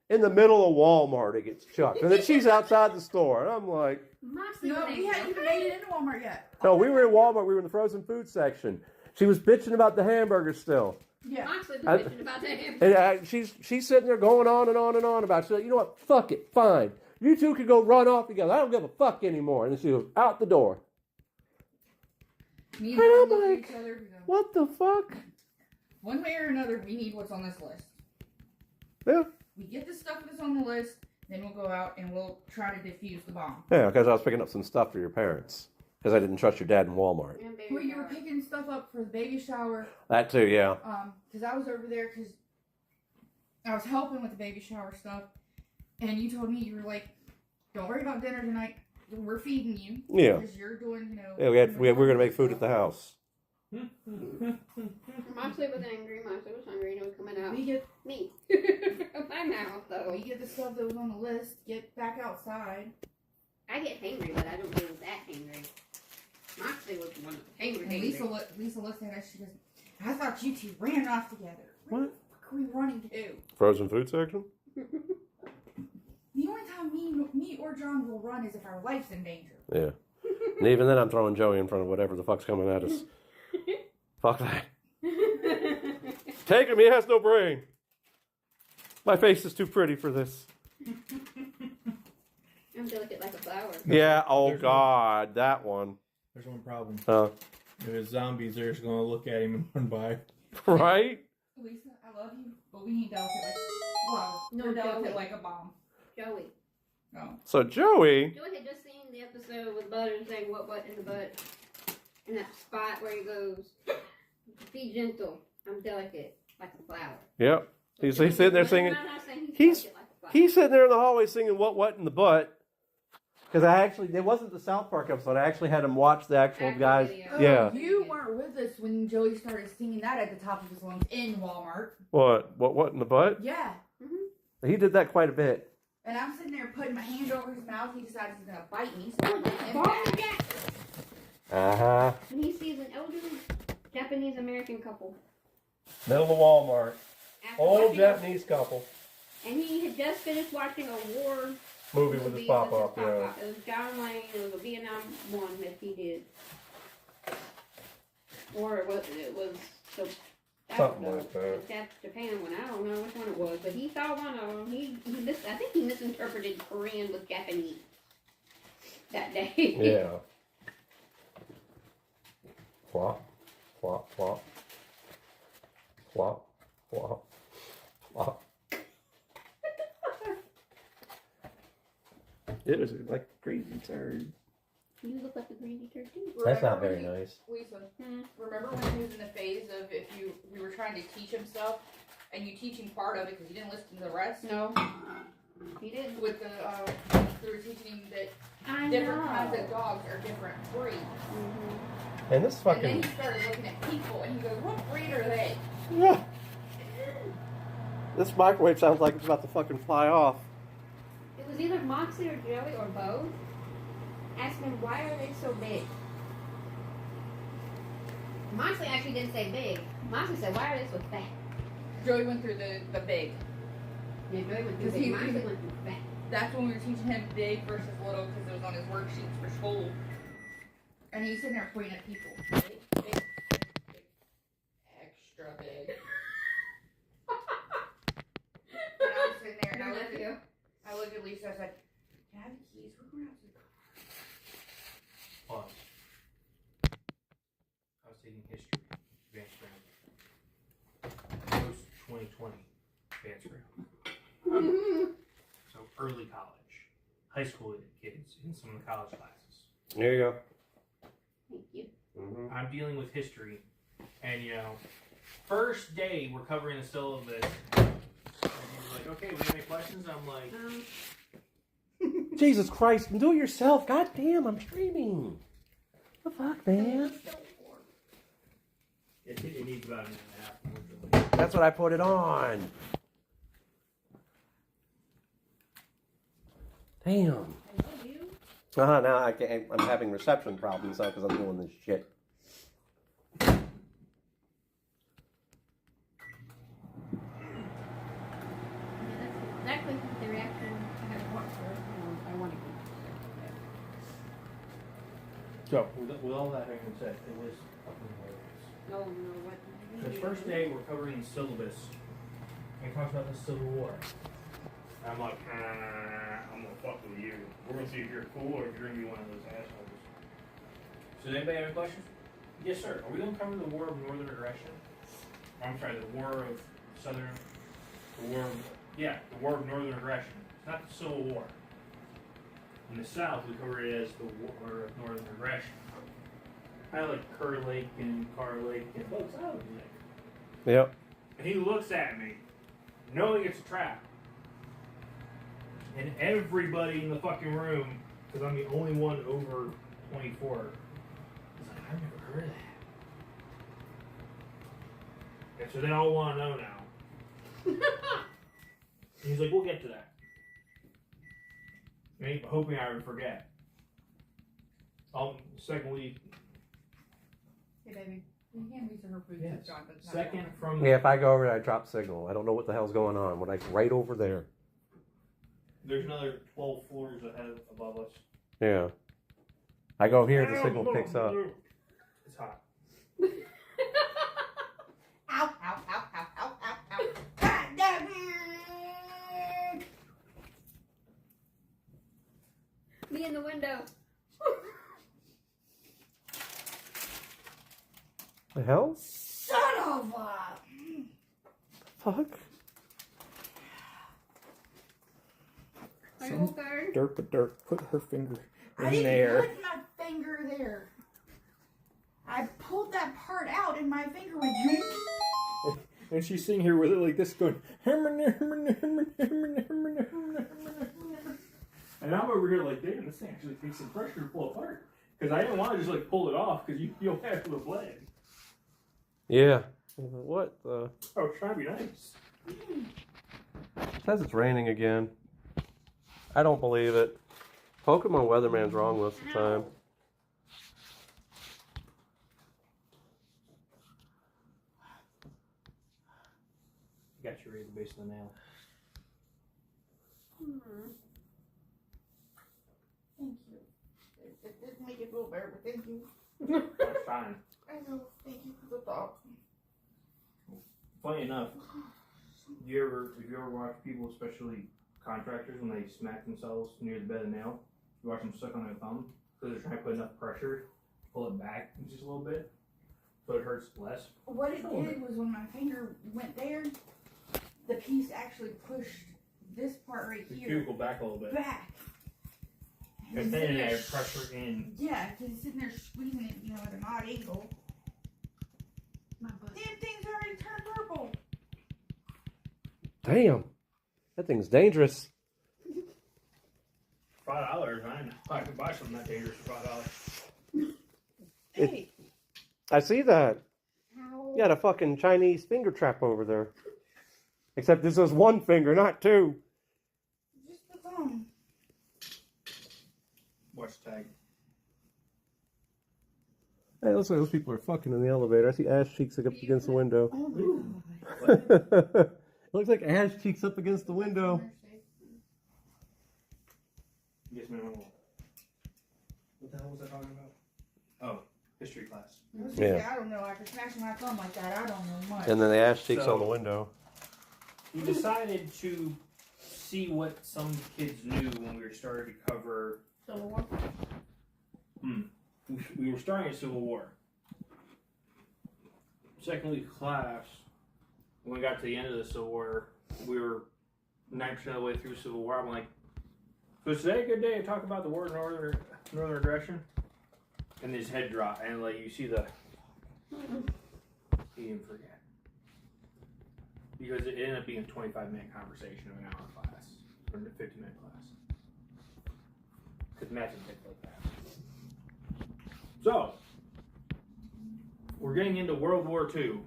In the middle of Walmart, it gets chucked. And then she's outside the store. And I'm like, Moxley No, was we hadn't even made it into Walmart yet. no, we were in Walmart. We were in the frozen food section. She was bitching about the hamburgers still. Yeah. Moxley was I- bitching about that. And she's sitting there going on and on and on about it. She's like, you know what? Fuck it. Fine. You two could go run off together. I don't give a fuck anymore. And then she goes out the door. Me And and I'm John look at like, each other. We go, what the fuck? one way or another, we need what's on this list. Yeah. We get the stuff that's on the list, then we'll go out and we'll try to defuse the bomb. Yeah, because I was picking up some stuff for your parents. Because I didn't trust your dad in Walmart. Well, you were picking stuff up for the baby shower. That too, yeah. Because I was over there because I was helping with the baby shower stuff, and you told me, you were like, "Don't worry about dinner tonight. We're feeding you." Yeah. Because you're doing, you know. Yeah, we were going to make food at the house. Moxley was angry. Moxley was hungry, and it was coming out. We get Me. From my mouth, though. we get the stuff that was on the list. Get back outside. I get hangry, but I don't get that hangry. Moxley was the one that was And hangry. Lisa looks at us. She goes, "I thought you two ran off together. Where What? the fuck are we running to?" Frozen food section? The only time me or John will run is if our life's in danger. Yeah. And even then, I'm throwing Joey in front of whatever the fuck's coming at us. Fuck that. Take him, he has no brain. My face is too pretty for this. I'm delicate like a flower. Yeah, oh There's God, that one. There's one problem. If If it's zombies, they're just gonna look at him and run by. right? Lisa, I love you, but we need delicate like well, No, we're delicate Joey. like a bomb. Joey. No. So Joey, Joey had just seen the episode with Butter saying what in the butt. In that spot where he goes, be gentle. I'm delicate like a flower. yep. He's sitting there singing. I'm not saying He's- delicate like a flower. He's sitting there in the hallway singing what in the butt. Because it wasn't the South Park episode. I actually had him watch the actual Actual guys. video. Yeah. You weren't with us when Joey started singing that at the top of his lungs in Walmart. What in the butt? Yeah. He did that quite a bit. And I'm sitting there putting my hand over his mouth. He decides he's gonna bite me, so I'm gonna hit him Ball back. Jack. Uh-huh. And he sees an elderly Japanese American couple. Middle of Walmart. after Old watching- Japanese couple. And he had just finished watching a war Movie with his pop up, yeah. It was John Wayne. It was a Vietnam one that he did. Or it was the I don't Something know, like that. the Japan one. I don't know which one it was, but he saw one of them. I think he misinterpreted Korean with Japanese that day. Yeah. Flop, flop, flop. Flop, flop, flop. It was like crazy turd. You look like a greeny turkey. That's not Remember very when nice. Lisa, Hmm. remember when he was in the phase of if we were trying to teach him stuff, and you teach him part of it because you didn't listen to the rest? No. He didn't. With the, we were teaching him that I different know. kinds of dogs are different breeds. Mm-hmm. And this And fucking. then he started looking at people, and he goes, "What breed are they?" Yeah. This microwave sounds like it's about to fucking fly off. It was either Moxie or Joey or both. Asked him, why are they so big? Moxie actually didn't say big. Moxie said, why are they so fat? Joey went through the big. Yeah, Joey went through Because big. he- Moxie went through fat. That's when we were teaching him big versus little because it was on his worksheets for school. And he's sitting there pointing at people. Big, big, big, big. Extra big. And I was sitting there and I looked at Lisa. I said, "Can I have the keys? We're going out to the car." Pause. I was taking history, advanced round. Post 2020, advanced round. So early college, high school kids, and some of the college classes. There you go. Thank you. Mm-hmm. I'm dealing with history, and first day we're covering the syllabus. And he's like, "Okay, we have any questions?" I'm like, Jesus Christ, do it yourself. God damn, I'm streaming. The fuck, man? "It needs about a minute and a half." That's what I put it on. Damn. I love you. Now I can't, I'm having reception problems now because I'm doing this shit. Yeah, that's exactly the reaction I had to watch for. I want to So, with all that having been said, it was fucking hilarious. No, what? The first day we're covering the syllabus, and it talks about the Civil War. And I'm like, I'm gonna fuck with you. We're gonna see if you're cool or if you're gonna be one of those assholes. So, does anybody have any questions? Yes, sir. Are we gonna cover the War of Northern Aggression? I'm sorry, the War of War of Northern Aggression. It's not the Civil War. In the South, we cover it as the War of Northern Aggression. Kind of like Kerr Lake and Carr Lake and Boat Island Lake. Yep. And he looks at me, knowing it's a trap. And everybody in the fucking room, because I'm the only one over 24, is like, I've never heard of that. And so they all want to know now. And he's like, we'll get to that. And he's hoping I would forget. Second week, Hey, baby. You can't reach her food. yes. John, but it's not Second going. from Yeah, if I go over there, I drop signal. I don't know what the hell's going on. When I right over there. there's another 12 floors ahead above us. Yeah. I go here, the signal picks up. It's hot. Ow, ow, ow, ow, ow, ow, ow. God damn it. Me in the window. The hell? Son of a... Fuck. Are you okay? Derp, put her finger I didn't put my finger there. I pulled that part out and my finger went... And she's sitting here with it like this going, and I'm over here like, damn, this thing actually takes some pressure to pull apart. Because I didn't want to just like pull it off because you'll have to have blade. Yeah. What the? I was trying to be nice. It says it's raining again. I don't believe it. Pokemon Weatherman's wrong most of the time. Got you right at the base of the nail. Thank you. It didn't make it feel better, but thank you. That's fine. I know. Thank you for the thought. Funny enough, if you ever watch people, especially contractors, when they smack themselves near the bed of the nail, you watch them suck on their thumb because they're trying to put enough pressure to pull it back just a little bit so it hurts less. What it did was when my finger went there, the piece actually pushed this part right The here cuticle back a little bit. back. It's sitting there, pressure in. Yeah, because he's sitting there squeezing it, at an odd angle. My butt. Damn thing's already turned purple. Damn. That thing's dangerous. $5, man. I could buy something that dangerous for $5. Hey. I see that. How? You got a fucking Chinese finger trap over there. Except this is one finger, not two. Just the thumb. Watch the tag. Hey, it looks like those people are fucking in the elevator. I see ass cheeks up against the window. Oh my god. It looks like ass cheeks up against the window. Yes, ma'am. What the hell was I talking about? Oh, history class. Yeah. I don't know. After smashing my thumb like that, I don't know much. And then the ass cheeks So- on the window. We decided to see what some kids knew when we were starting to cover. Civil War. We were starting a Civil War. Second week of class, when we got to the end of the Civil War, we were 9% of the way through Civil War. I'm like, so is today a good day to talk about the war of Northern aggression? And his head dropped, and like you see the, he didn't forget. Because it ended up being a 25-minute conversation of an hour class, or a 50-minute class. Because Matt didn't think like that. So, we're getting into World War II.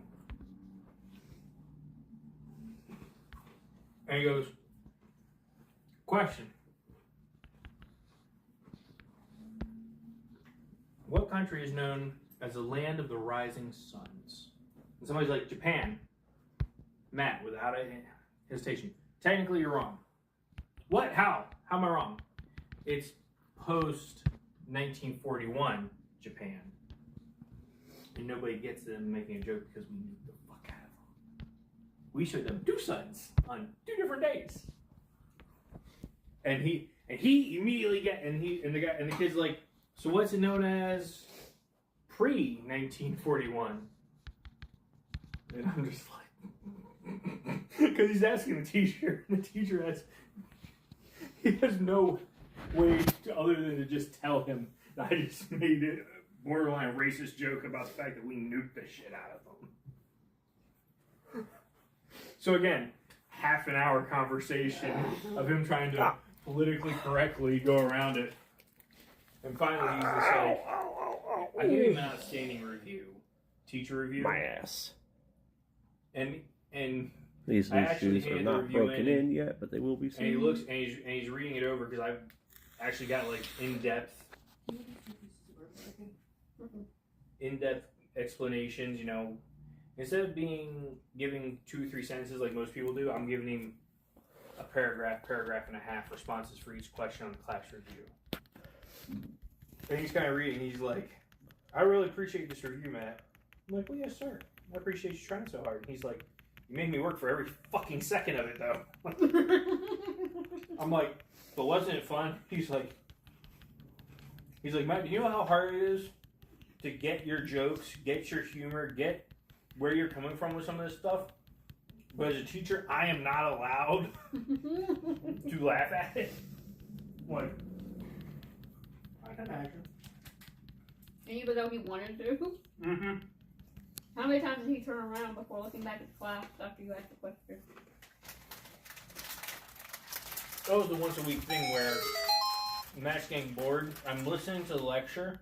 And he goes, question. What country is known as the land of the rising suns? And somebody's like, Japan. Matt, without a hesitation. Technically, you're wrong. What? How? How am I wrong? It's post-1941 Japan. And nobody gets them making a joke because we knew the fuck out of them. We showed them two suns on 2 different days. And he immediately the kid's like, so what's it known as pre-1941? And I'm just like, because he's asking the teacher, and the teacher he has no way other than to just tell him that I just made a borderline racist joke about the fact that we nuked the shit out of them. So again, half an hour conversation of him trying to politically correctly go around it. And finally he's just like, I gave him an outstanding review, teacher review. My ass. And These I new actually shoes are handed the not review broken in yet, but they will be soon. and he looks and he's reading it over because I've actually got like in-depth explanations, Instead of giving 2 or 3 sentences like most people do, I'm giving him a paragraph and a half responses for each question on the class review. And he's kind of reading, he's like, I really appreciate this review, Matt. I'm like, well, yes, sir. I appreciate you trying so hard. And he's like, you made me work for every fucking second of it, though. I'm like, but wasn't it fun? He's like, Matt, do you know how hard it is to get your jokes, get your humor, get where you're coming from with some of this stuff? But as a teacher, I am not allowed to laugh at it. What? I can imagine. Even though he wanted to. Mm-hmm. How many times did he turn around before looking back at the class after you asked the question? That was the once a week thing where Matt's getting bored. I'm listening to the lecture,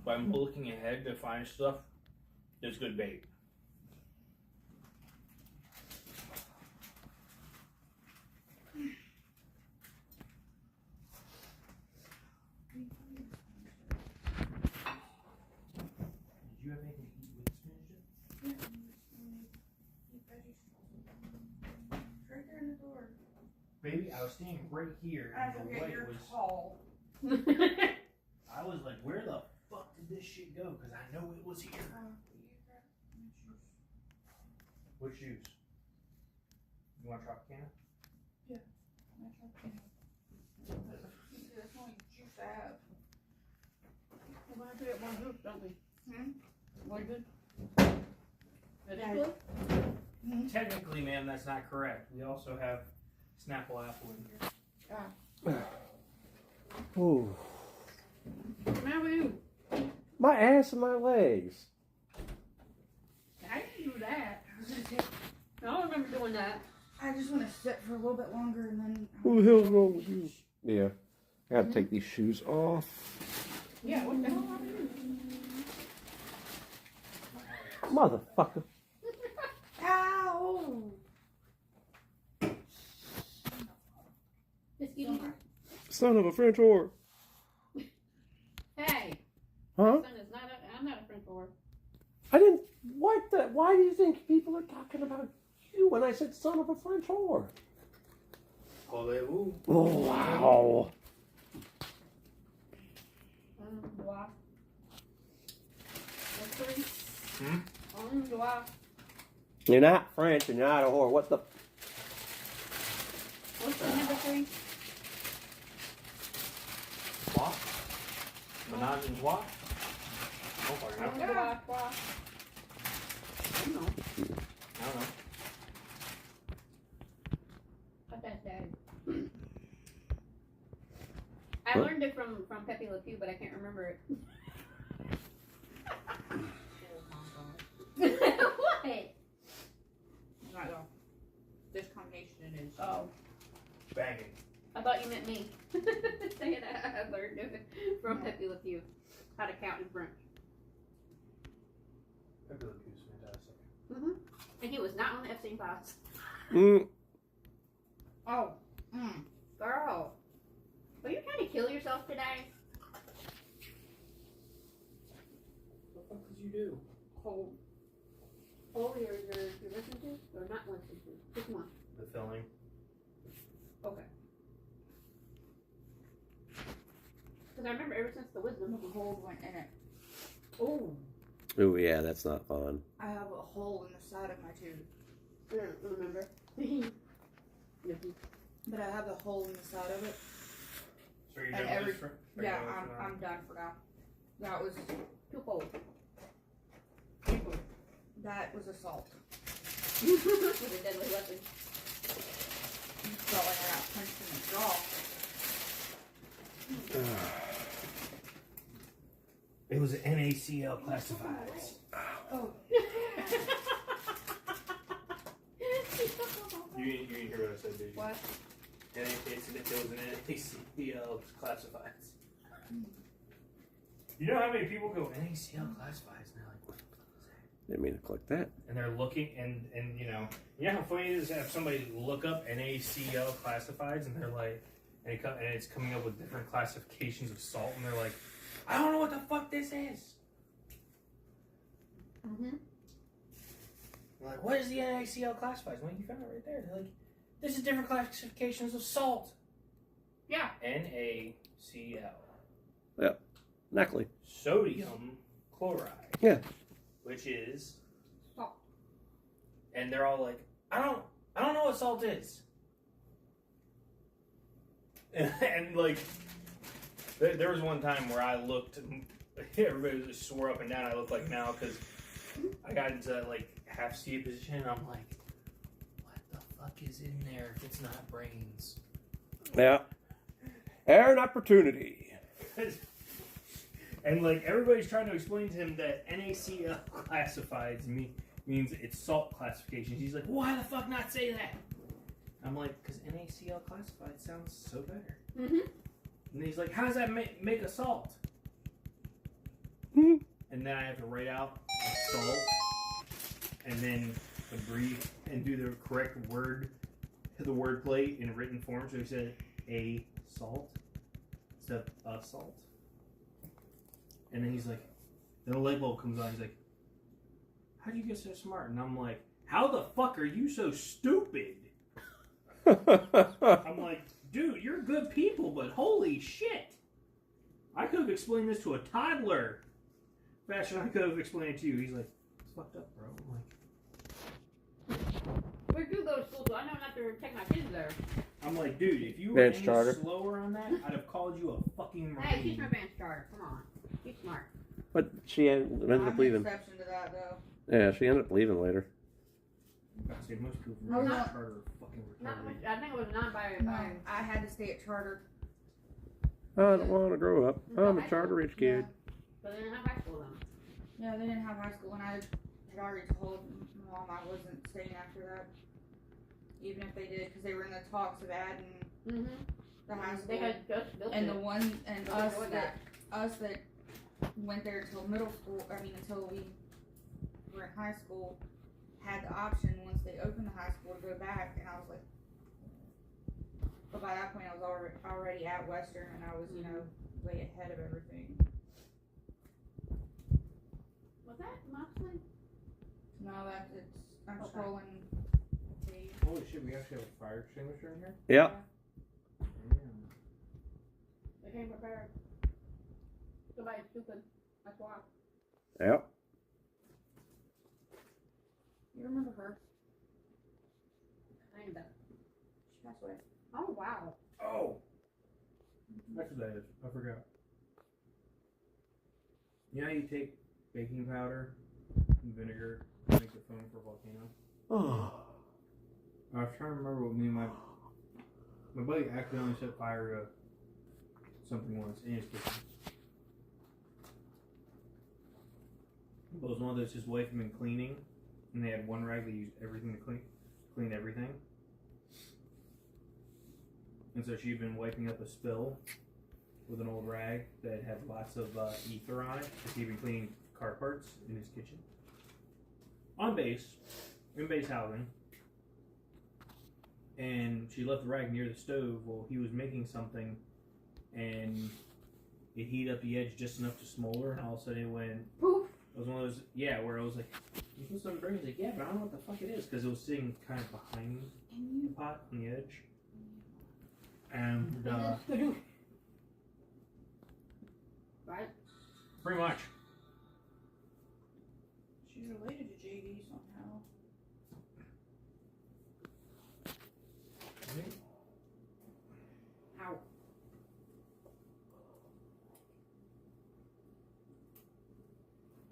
but I'm looking ahead to find stuff that's good bait. Did you have anything to eat with this minute? Right there in the door. Baby, I was standing right here I and the forget light you're was. tall. I was like, where the fuck did this shit go? Because I know it was here. What shoes? You want Tropicana? That's the only juice I have. Well, I get one juice, don't we? Hmm? What good? Yeah. Vegetable? Technically, ma'am, that's not correct. We also have Snapple apple in here. Ooh. do you? My ass and my legs. I didn't do that. I don't remember doing that. I just want to sit for a little bit longer and then. Who the hell's wrong with you? Yeah. I gotta take these shoes off. Yeah, what the hell are you? Motherfucker. Ow! Just give me. Son of a French whore. Hey. Huh? Son is not I'm not a French whore. I didn't. What the? Why do you think people are talking about you when I said son of a French whore? Voulez-vous? Oh, wow. Droit. Three. Hmm? Droit. You're not French and you're not a whore. What the? What's the number 3? What? Menage and what? Oh, fucking hell. Droit. Droit. I don't know. I don't know. But that's Daddy. I What? learned it from Pepe Le Pew, but I can't remember it. What? Not all. This combination it is. Oh, Banging. I thought you meant me. Saying I learned it from Pepe Le Pew. How to count in French. Pepe Le Pew's fantastic. And he was not on the Epstein files. Mm. Oh. Girl. Are you trying to kill yourself today? What the fuck did you do? Hold. Oh, you're listening to? Or not listening to? Which one? The filling. Okay. Because I remember ever since the wisdom of The hole went in it. Oh. Oh yeah, that's not fun. I have a hole in the side of my tooth. I don't remember. But I have a hole in the side of it. So you're And done with this for? Yeah, I'm done for now. That was Too cold. that was assault. With a deadly weapon. Felt like I got punched in the jaw. It was NaCl classifieds. Oh. You didn't hear what I said, did you? What? It was an NaCl classifieds. You know how many people go NaCl classifieds now? Like, what the fuck is that? Didn't mean to click that. And they're looking, and you know how funny it is to have somebody look up NaCl classifieds, and they're like, and it's coming up with different classifications of salt, and they're like, I don't know what the fuck this is. They're like, what is the NaCl classifieds? Well, you found it right there. They're like, this is different classifications of salt. Yeah. NaCl. Yep. Exactly. Sodium chloride. Yeah. Which is Salt. And they're all like, I don't know what salt is. And like, there was one time where I looked, everybody just swore up and down I looked like now because I got into that like half seated position and I'm like, what the fuck is in there if it's not brains? Yeah. Air and opportunity. And like everybody's trying to explain to him that NaCl classifieds means it's salt classifications. He's like, why the fuck not say that? I'm like, because NaCl classified sounds so better. And he's like, how does that make a salt? And then I have to write out a salt and then abbreviate and do the correct word, the word play in written form. So he said a salt instead of a salt. And then he's like, then a light bulb comes on. He's like, how do you get so smart? And I'm like, how the fuck are you so stupid? I'm like, dude, you're good people, but holy shit. I could have explained this to a toddler faster than I could have explained it to you. He's like, it's fucked up, bro. I'm like, Where'd you go to school? So I know not to take my kids there. I'm like, dude, if you were Advanced any charter. slower on that, I'd have called you a fucking Marine. Hey, teach my advanced charter. Come on. Be smart. But she ended I'm up an leaving. exception to that, though. Yeah, she ended up leaving later. I say most people No, from not- charter are fucking Not retarded. much, I think it was non-binary. No, I had to stay at charter. I don't want to grow up. I'm a charter rich kid. But they didn't have high school then. Yeah, they didn't have high school, and I had already told Mom I wasn't staying after that. Even if they did, because they were in the talks of adding the high school. They had just built And it. the one, and But us before that went there until middle school, until we were in high school, had the option once they opened the high school to go back, and I was like, but by that point I was already at Western, and I was, way ahead of everything. Was that Moxley? No, I'm Okay. scrolling page. Holy shit, we actually have a fire extinguisher in here? Yep. They came prepared. Somebody's stupid. That's why. Yep. You remember her? Kinda. She passed away. Oh wow. Oh! That's what that is. I forgot. You know how you take baking powder and vinegar to make the foam for a volcano? Oh. I was trying to remember what me and my buddy accidentally set fire to something once in his kitchen. It was one of those his wife had been cleaning, and they had one rag they used everything to clean everything. And so she'd been wiping up a spill with an old rag that had lots of ether on it, because he'd been cleaning car parts in his kitchen. On base, in base housing. And she left the rag near the stove while he was making something, and it heated up the edge just enough to smolder, and all of a sudden it went Poof. It was one of those, where I was like, you can still burn? He's like, yeah, but I don't know what the fuck it is, because it was sitting kind of behind the pot on the edge. And, Right? pretty much. She's related to JD somehow. Ow.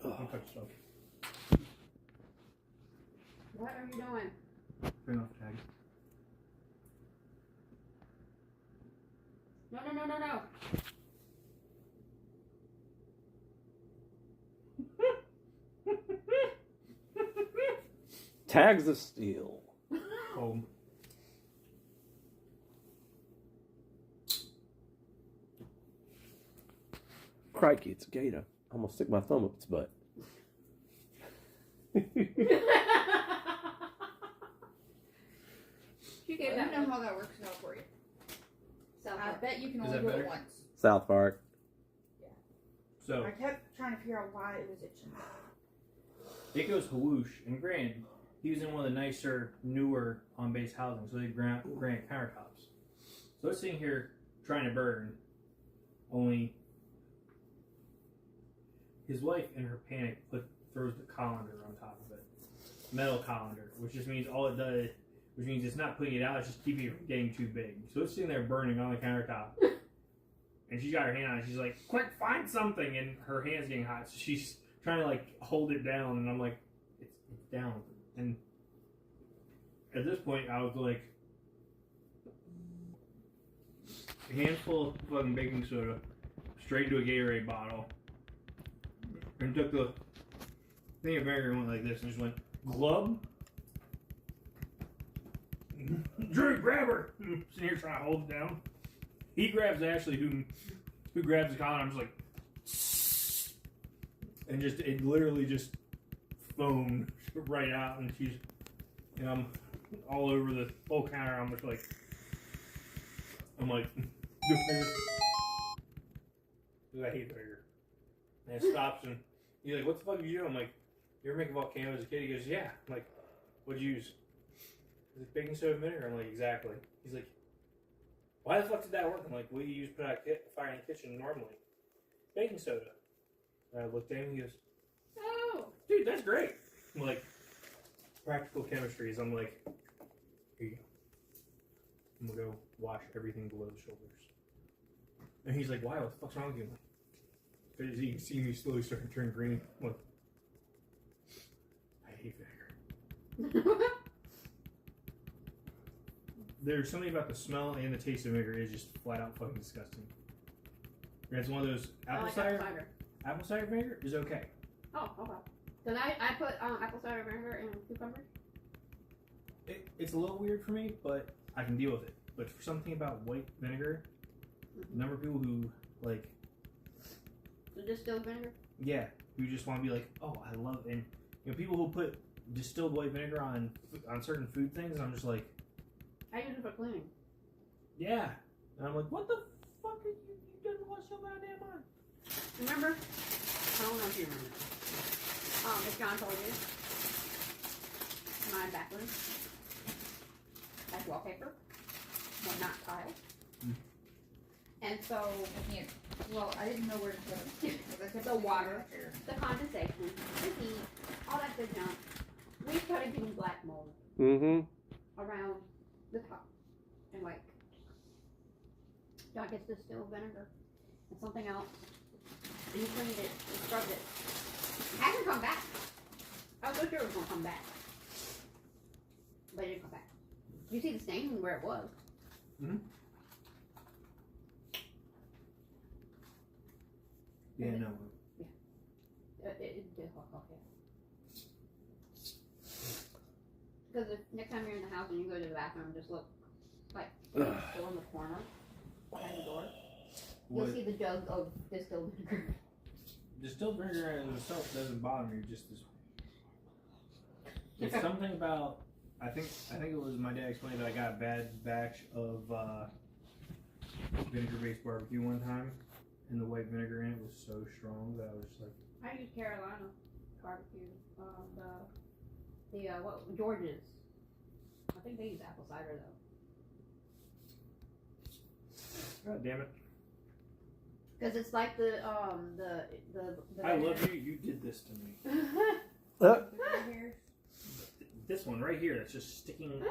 Don't touch stuff. What are you doing? Bring off the tag. No. Tags the steel. Oh. Crikey, it's a gator. I'm gonna stick my thumb up its butt. She I gave don't that know one. how that works out for you. So I bet you can Is only that do it better? once. South Park. So, I kept trying to figure out why it was itching. it goes whoosh, and granted, he was in one of the nicer, newer on-base housing, so they had granite countertops. So it's sitting here trying to burn, only his wife, in her panic, throws the colander on top of it. Metal colander, which just means all it does, which means it's not putting it out, it's just keeping it from getting too big. So it's sitting there burning on the countertop. And she's got her hand on it, she's like, quick, find something! And her hand's getting hot, so she's trying to hold it down, and I'm like, it's down. And at this point, I was like, a handful of fucking baking soda straight into a Gatorade bottle, and took the thing of vinegar and went like this, and just went, glub? Drew, grab her! Sitting here trying to hold it down. He grabs Ashley, who grabs the collar, and I'm just like, and it literally just foamed right out, and I'm all over the whole counter. I'm like, I hate vinegar. And it stops, and he's like, what the fuck did you do? I'm like, you ever make a volcano as a kid? He goes, yeah. I'm like, what'd you use? He's like, baking soda and vinegar. I'm like, exactly. He's like, why the fuck did that work? I'm like, what do you use to put out fire in the kitchen normally? Baking soda. And I looked at him, he goes, oh, dude, that's great. I'm like, practical chemistry is, I'm like, here you go. I'm gonna go wash everything below the shoulders. And he's like, why? What the fuck's wrong with you? I'm like, because you can see me slowly starting to turn green. I'm like, I hate vinegar. There's something about the smell and the taste of vinegar is just flat out fucking disgusting. It's one of those apple cider. Apple cider vinegar is okay. Oh, okay. Cause I put apple cider vinegar in cucumbers. It's a little weird for me, but I can deal with it. But for something about white vinegar, the number of people who like, The distilled vinegar. yeah, who just want to be like, oh, I love it. And you know, people who put distilled white vinegar on certain food things, and I'm just like, I use it for cleaning. yeah. And I'm like, what the fuck are you done lost your goddamn mind? Remember? I don't know if you remember. As John told you, my bathroom has wallpaper, but not tile. And so, I can't. Well, I didn't know where to put it. the water, the condensation, the heat, all that good junk, we started getting black mold Mm-hmm. around the top. And like, John gets distilled vinegar and something else, and he cleaned it and scrubbed it. It hasn't come back. I was so sure it was going to come back. But it didn't come back. You see the stain where it was. Mm-hmm. Yeah, no. It did look okay. Because if next time you're in the house and you go to the bathroom, just look like still in the corner behind the door. You'll see the jug of distilled vinegar. Distilled vinegar in itself doesn't bother me. Just this. It's something about. I think it was my dad explained that I got a bad batch of vinegar-based barbecue one time, and the white vinegar in it was so strong that I was just like. I use Carolina barbecue. George's. I think they use apple cider though. God damn it! Because it's like the I love you. You did this to me. This one right here that's just sticking.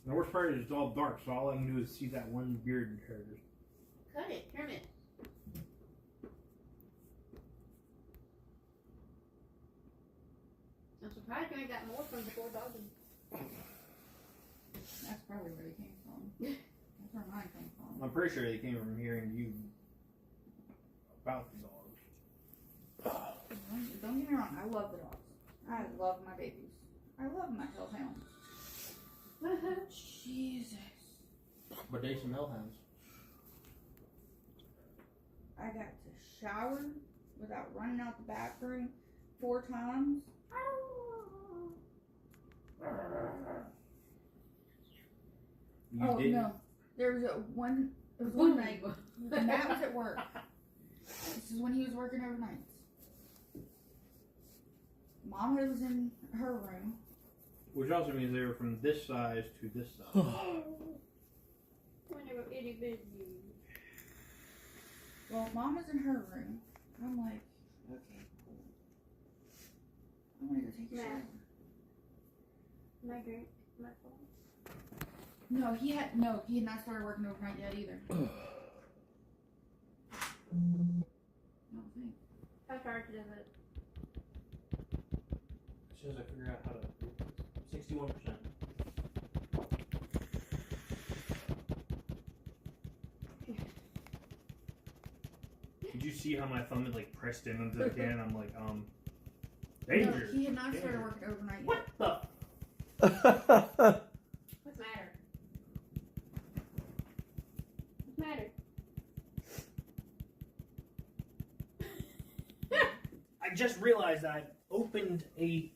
The worst part is it's all dark, so all I can do is see that one beard hair. Cut it, trim it. I'm surprised you ain't got more from before doggy. That's probably where they came from. That's where mine came from. I'm pretty sure they came from hearing you about the dogs. Don't get me wrong, I love the dogs. I love my babies. I love my hellhounds. Jesus. But they some hellhounds. I got to shower without running out the bathroom 4 times. You didn't? No. There was one night, and that was at work. This is when he was working overnights. Mom was in her room. Which also means they were from this size to this size. When they were itty bitty. Well, Mom was in her room. I'm like, okay, cool. I'm gonna go take a shower. My drink, my phone. No, he had not started working overnight yet either. I don't think. How charged is it? As soon as I figure out how to. 61%. Did you see how my thumb is like pressed in onto the can? I'm like, danger. No, he had not started working overnight yet. What the? What's the matter? What's the matter? I just realized I opened a.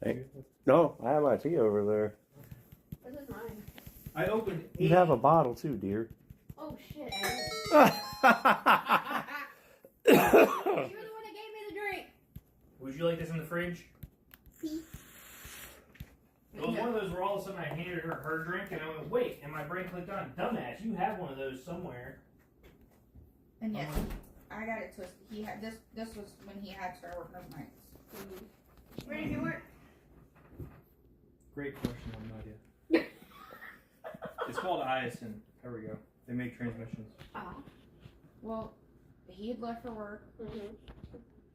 Hey. No, I have my tea over there. This is mine. I opened. You have a bottle too, dear. Oh shit, Aaron. You're the one that gave me the drink. Would you like this in the fridge? It was one of those where all of a sudden I handed her drink and I went, wait, and my brain clicked on, dumbass, you have one of those somewhere. And yes, I got it twisted. He had this. This was when he had started working overnights. Mm-hmm. Where did you work? Great question, I have no idea. It's called ISN. There we go. They make transmissions. Well, he had left for work. Mm-hmm.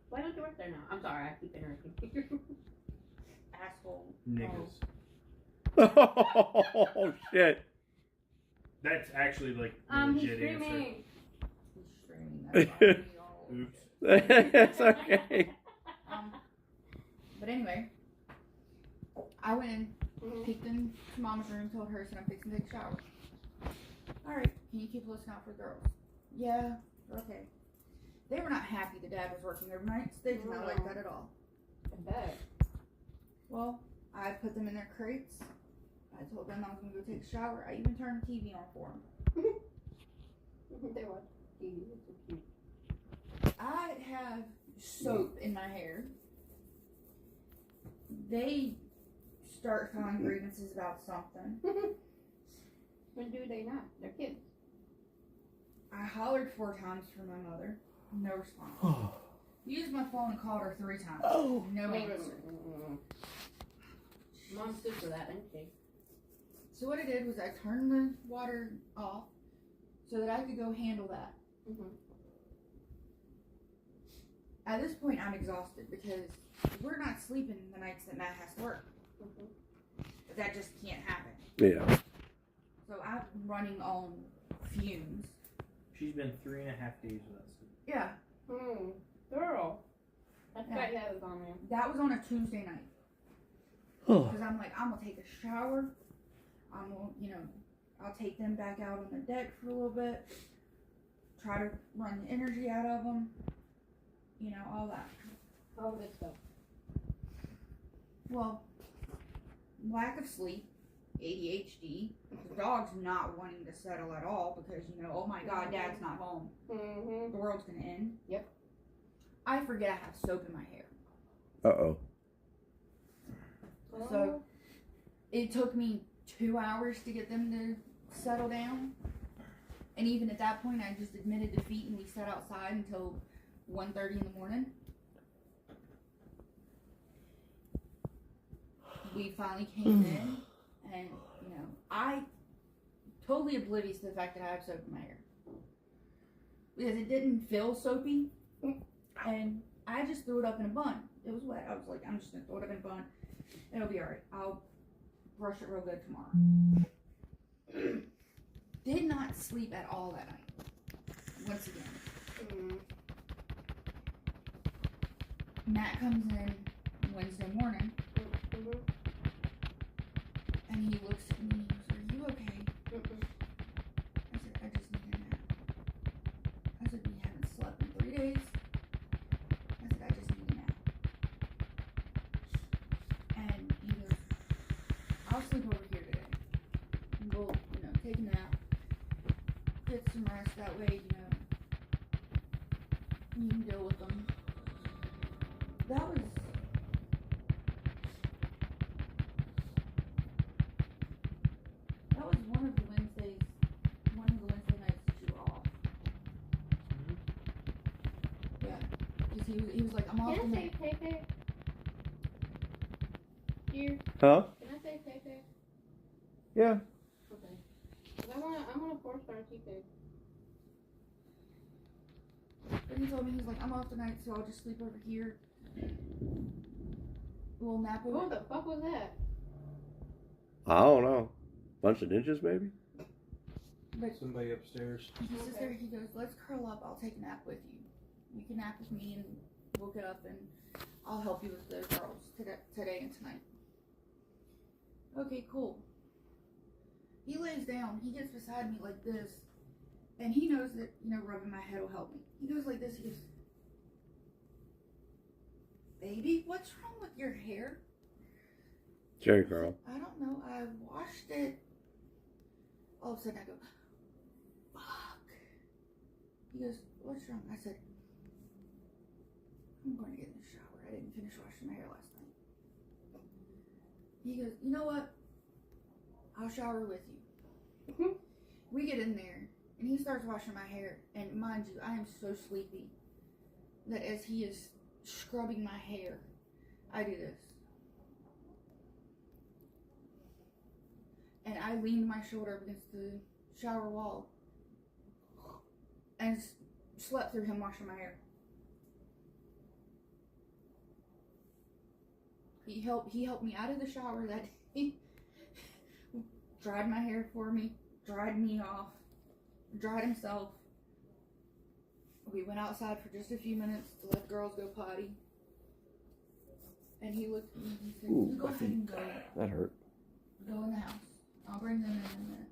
Why don't you work there now? I'm sorry, I keep interrupting. Asshole. Niggas. Oh shit! That's actually like He's legit answer. screaming. He's screaming. That's probably all. Oops. It's okay. But anyway, I went in, Mhm. peeked into Mama's room, told her, said I'm fixing to take a shower. Alright, can you keep looking out for the girls? Yeah, okay. They were not happy the dad was working overnights. They did not like that at all. I bet. Well, I put them in their crates. I told them I was going to go take a shower. I even turned the TV on for them. They watch TV. It's so cute. I have soap in my hair. They start filing grievances about something. When do they not? They're kids. I hollered 4 times for my mother. No response. Used my phone and called her 3 times. No answer. Mom's good for that, isn't she? So what I did was I turned the water off so that I could go handle that. Mm-hmm. At this point, I'm exhausted because we're not sleeping the nights that Matt has to work. Mm-hmm. That just can't happen. Yeah. So I'm running on fumes. She's been 3.5 days without sleep. Yeah, Girl. I Yeah. forgot you had this on there. that was on a Tuesday night. Because I'm like, I'm going to take a shower. I'm going to, I'll take them back out on the deck for a little bit. Try to run the energy out of them. All that. All good stuff. Well, lack of sleep, ADHD, the dog's not wanting to settle at all because, oh my God, Dad's not home. Mm-hmm. The world's going to end. Yep. I forget I have soap in my hair. Uh-oh. So, it took me 2 hours to get them to settle down. And even at that point, I just admitted defeat and we sat outside until 1:30 in the morning. We finally came in, and I totally oblivious to the fact that I have soap in my hair because it didn't feel soapy, and I just threw it up in a bun. It was wet. I was like, I'm just gonna throw it up in a bun. It'll be alright. I'll brush it real good tomorrow. Did not sleep at all that night. Once again. Mm-hmm. Matt comes in Wednesday morning Mm-hmm. and he looks at me and he goes, "Are you okay?" Mm-hmm. I said, "I just need a nap." I said, "We haven't slept in 3 days." I said, "I just need a nap." And he goes, "I'll sleep over here today. And we'll, take a nap, get some rest. That way, you can deal with them." That was one of the Wednesday nights that you were off. Yeah, because he was like, "I'm off Can I say tonight." Pepe? Here. Huh? Can I say Pepe? Yeah. Okay. 'Cause I want a 4-star T-Pig. But he told me, he's like, "I'm off tonight, so I'll just sleep over here. We'll nap over." What the fuck was that? I don't know. Bunch of ninjas, maybe? But Somebody upstairs. he sits there, he goes, "Let's curl up. I'll take a nap with you. You can nap with me, and we'll get up, and I'll help you with the girls today and tonight." Okay, cool. He lays down. He gets beside me like this, and he knows that, rubbing my head will help me. He goes like this. He goes, "Baby, what's wrong with your hair?" Jerry Carl. "I don't know. I washed it." All of a sudden I go, "Fuck." He goes, "What's wrong?" I said, "I'm going to get in the shower. I didn't finish washing my hair last night." He goes, "You know what? I'll shower with you." Mhm. We get in there, and he starts washing my hair. And mind you, I am so sleepy that as he is scrubbing my hair, I do this. And I leaned my shoulder up against the shower wall and slept through him washing my hair. He helped me out of the shower that day. dried my hair for me, dried me off, dried himself. We went outside for just a few minutes to let the girls go potty. And he looked at me and he said, Ooh, "You go my ahead and go. That hurt. Go in the house. I'll bring them in a minute."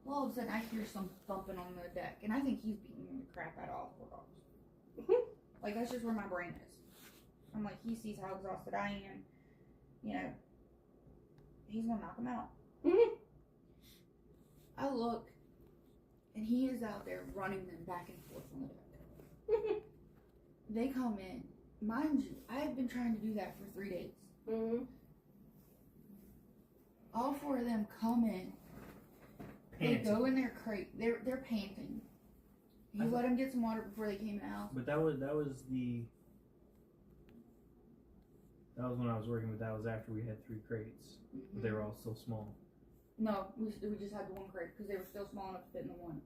Well, all of a sudden I hear some thumping on the deck, and I think he's beating the crap out of all four dogs. Like, that's just where my brain is. I'm like, he sees how exhausted I am. You know, he's gonna knock him out. I look, and he is out there running them back and forth on the deck. They come in. Mind you, I have been trying to do that for 3 days. All four of them come in. They go in their crate. They're panting. You let them get some water before they came in the house. But that was when I was working, but that was after we had 3 crates. But they were all still small. No, we just had the one crate because they were still small enough to fit in the one.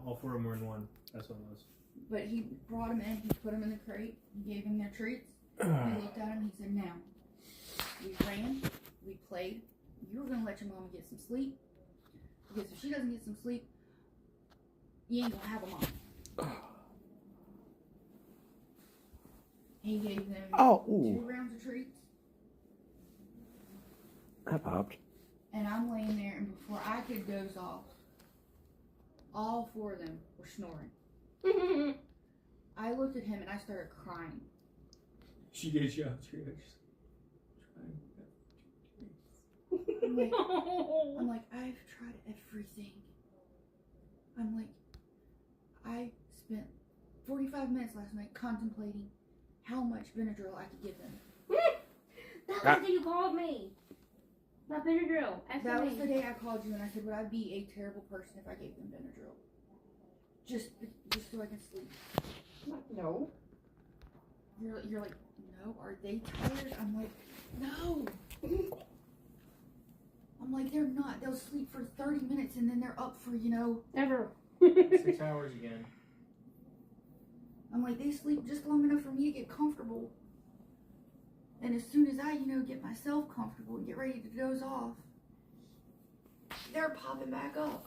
All 4 of them were in one. That's what it was. But he brought them in. He put them in the crate. He gave them their treats. He looked at them. He said, "Now, we ran. We played. You're gonna let your mama get some sleep. Because if she doesn't get some sleep, you ain't gonna have a mom." He gave them 2 rounds of treats. That popped. And I'm laying there, and before I could doze off, all 4 of them were snoring. I looked at him and I started crying. She did show treats. I'm like, I've tried everything. I'm like, I spent 45 minutes last night contemplating how much Benadryl I could give them. That was the day you called me. Not Benadryl. That was the day I called you and I said, would I be a terrible person if I gave them Benadryl? Just so I can sleep. No. You're like, no, are they tired? I'm like, no. I'm like, they're not. They'll sleep for 30 minutes and then they're up for, Ever. 6 hours again. I'm like, they sleep just long enough for me to get comfortable. And as soon as I, get myself comfortable and get ready to doze off, they're popping back up.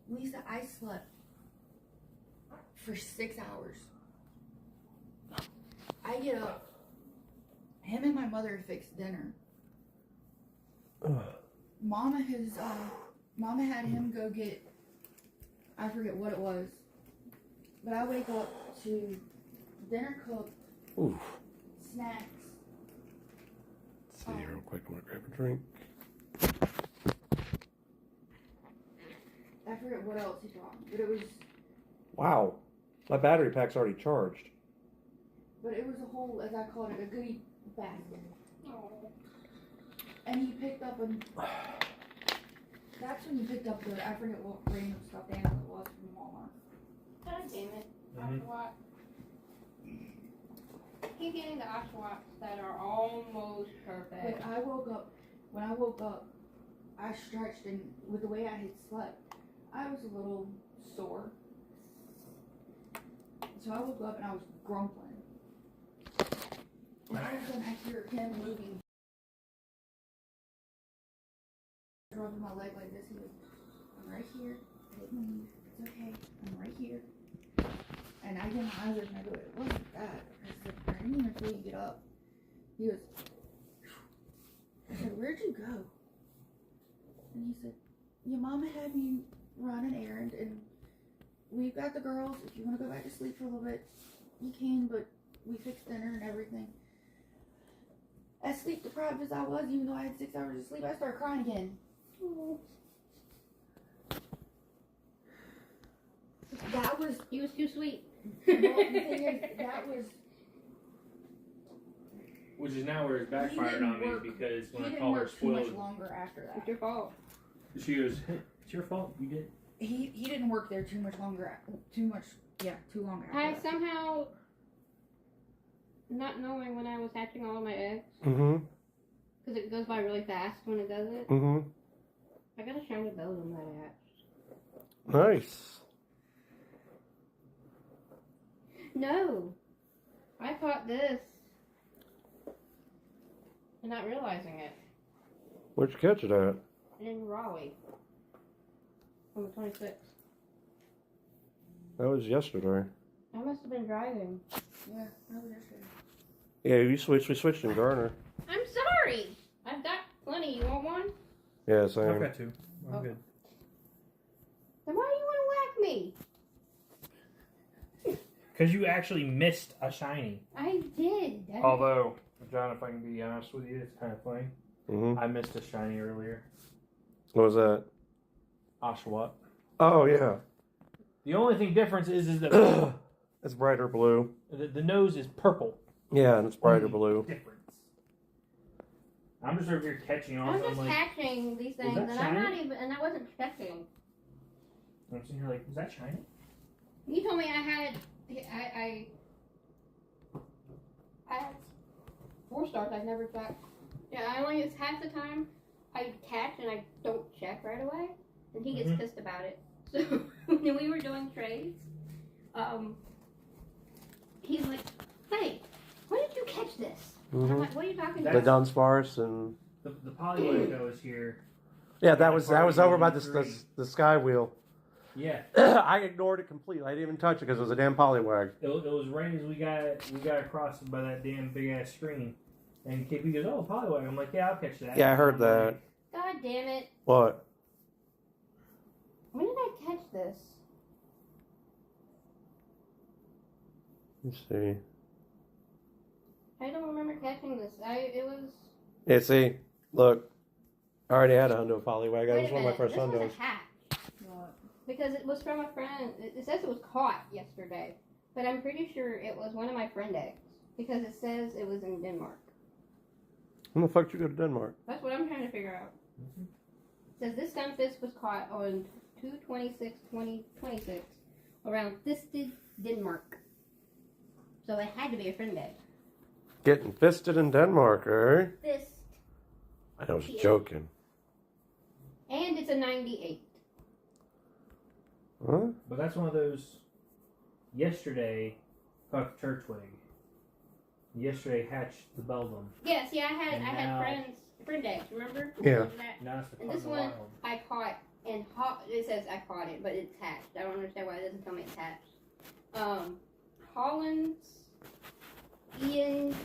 Lisa, I slept for 6 hours. I get up. Him and my mother fixed dinner. Mama had him go get, I forget what it was, but I wake up to dinner cooked, snacks. Let's see here real quick. I'm gonna grab a drink. I forget what else he brought, but it was. Wow, my battery pack's already charged. But it was a whole, as I called it, a goodie basket. Oh. And he picked up that's when he picked up I forget what random stuffed animal it was from Walmart. God damn it. Oshawott. Keep getting the Oshawotts that are almost perfect. But when I woke up, I stretched, and with the way I had slept, I was a little sore. So I woke up and I was grumbling. And all of a sudden I hear him moving. Rubbing my leg like this. He goes, "I'm right here. I didn't move. It's okay. I'm right here." And I get my eyes open and I go, "It wasn't that." I said, "I didn't even feel you get up." He goes, I said, "Where'd you go?" And he said, "Your mama had me run an errand, and we've got the girls. If you want to go back to sleep for a little bit, you can, but we fixed dinner and everything." As sleep deprived as I was, even though I had 6 hours of sleep, I started crying again. That was. He was too sweet. Well, the thing is, that was. Which is now where it's backfired on me because when I He call didn't her work too much spoiled, longer after that. It's your fault. she goes, "It's your fault. You did." He didn't work there too much longer. Too long after I that. somehow, not knowing when I was hatching all of my eggs, Mm-hmm. because it goes by really fast when it does it, Mm-hmm. I got a shiny Belgium that I hatched. Nice. No. I caught this and not realizing it. Where'd you catch it at? in Raleigh on the 26th. That was yesterday. I must have been driving. Yeah, that was yesterday. Yeah, we switched in Garner. I'm sorry. I've got plenty. You want one? Yeah, I've same. got two. I'm Oh. good. Then why do you want to whack me? Because you actually missed a shiny. I did. Although, John, if I can be honest with you, it's kind of funny. Mm-hmm. I missed a shiny earlier. What was that? Oshawott. Oh, yeah. The only thing difference is that It's brighter blue. the nose is purple. Yeah, and it's brighter Only blue. Difference. I'm just over here catching on. I'm just like, catching these things, that and I'm not shiny? even, and I wasn't checking. I'm sitting here like, is that shiny? You told me I had 4 stars. I've never checked. Yeah, I only it's half the time I catch and I don't check right away, and he gets pissed about it. So when we were doing trades, he's like, "Hey, when did you catch this?" And I'm Mm-hmm. like, "What are you talking The about?" Dunsparce and The polywag that was here. yeah, that was over by the Three. sky wheel. Yeah. I ignored it completely. I didn't even touch it because it was a damn polywag. It was right as we got across by that damn big ass screen, and KP goes, "Oh, polywag." I'm like, "Yeah, I'll catch that." Yeah, I heard I'm that. like, God damn it! What? When did I catch this? Let's see. I don't remember catching this. It was. Yeah, see, look, I already had a hundo polywag. That Wait was a one of my minute, first this hundos. was a hat. What? Because it was from a friend. It says it was caught yesterday, but I'm pretty sure it was one of my friend eggs because it says it was in Denmark. When the fuck did you go to Denmark? That's what I'm trying to figure out. It says this sunfish was caught on 2/26/2026 around Thisted, Denmark. So it had to be a friend egg. Getting fisted in Denmark, eh? Fist. I was Yeah. joking. And it's a 98. Huh? But that's one of those. Yesterday, caught the turtwig. Yesterday hatched the beldam. Yeah, see, I had And now- friend eggs, remember? Yeah. That? Now it's the And this Cardinal one- Wild. I caught and it says I caught it, but it's hatched. I don't understand why it doesn't tell me it's hatched. Holland's Ian.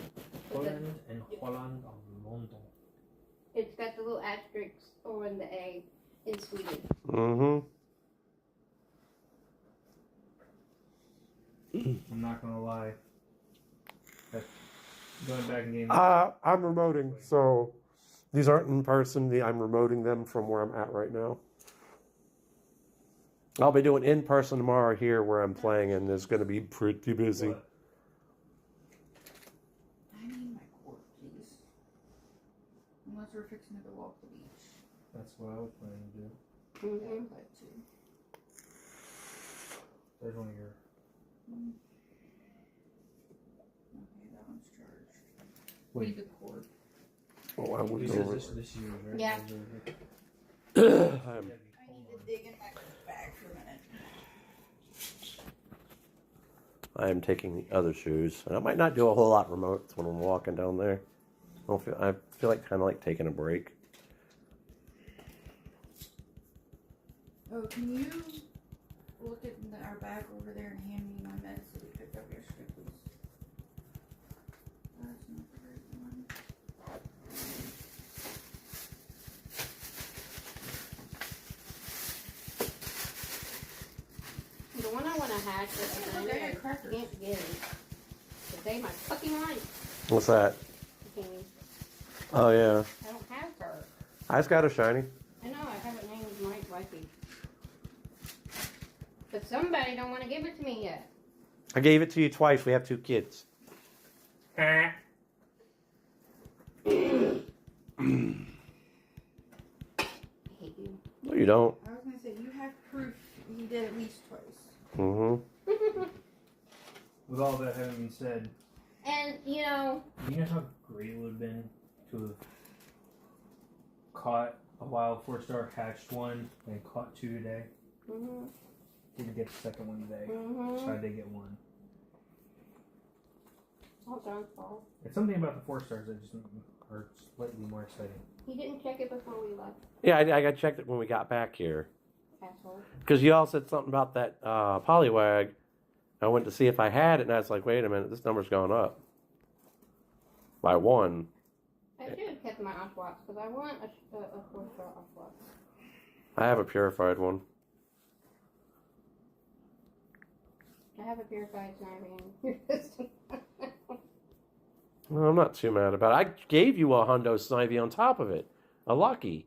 Holland and Holland of London. It's got the little asterisks over the A in Sweden. Mm-hmm. I'm not gonna lie. Going back and getting. I'm remoting, so these aren't in person. I'm remoting them from where I'm at right now. I'll be doing in person tomorrow here where I'm playing, and it's going to be pretty busy. What? I need my cord, please. Unless we're fixing to go walk the beach. That's what I was planning to do. Yeah, Mm-hmm. I'd like to. There's one of your. Okay, that one's charged. Wait. Need the cord. Oh, I would This go is over. this is yours, right? Yeah. I'm, I need to dig in my bag for a minute. I am taking the other shoes, and I might not do a whole lot remote when I'm walking down there. I feel like kind of like taking a break. Oh, can you look at our bag over there and hand me my meds that we picked up yesterday, please? That's not the right one. The one I want to hatch, but Look, I got I crackers. can't get it. To save my fucking life. What's that? Okay, Oh yeah, I don't have her. I just got a shiny. I know, I have it named Mike Wifey. But somebody don't want to give it to me yet. I gave it to you twice. We have 2 kids. I hate you. No, you don't. I was gonna say, you have proof he did at least twice. Mm-hmm. With all that having been said, And, you know, you know how great it would have been to have caught a wild 4-star, hatched one, and caught 2 today. mm-hmm, Didn't get the second one today, so mm-hmm. I did get 1. All John's fault. It's something about the 4 stars that just are slightly more exciting. He didn't check it before we left. Yeah, I checked it when we got back here. Asshole. Because you all said something about that polywag. I went to see if I had it, and I was like, wait a minute, this number's gone up. By 1. I should have kept my Oshwatch because I want a 4-star Oshwatch. I have a purified one. I have a purified Snivy. Well, I'm not too mad about it. I gave you a Hundo Snivy on top of it. A Lucky.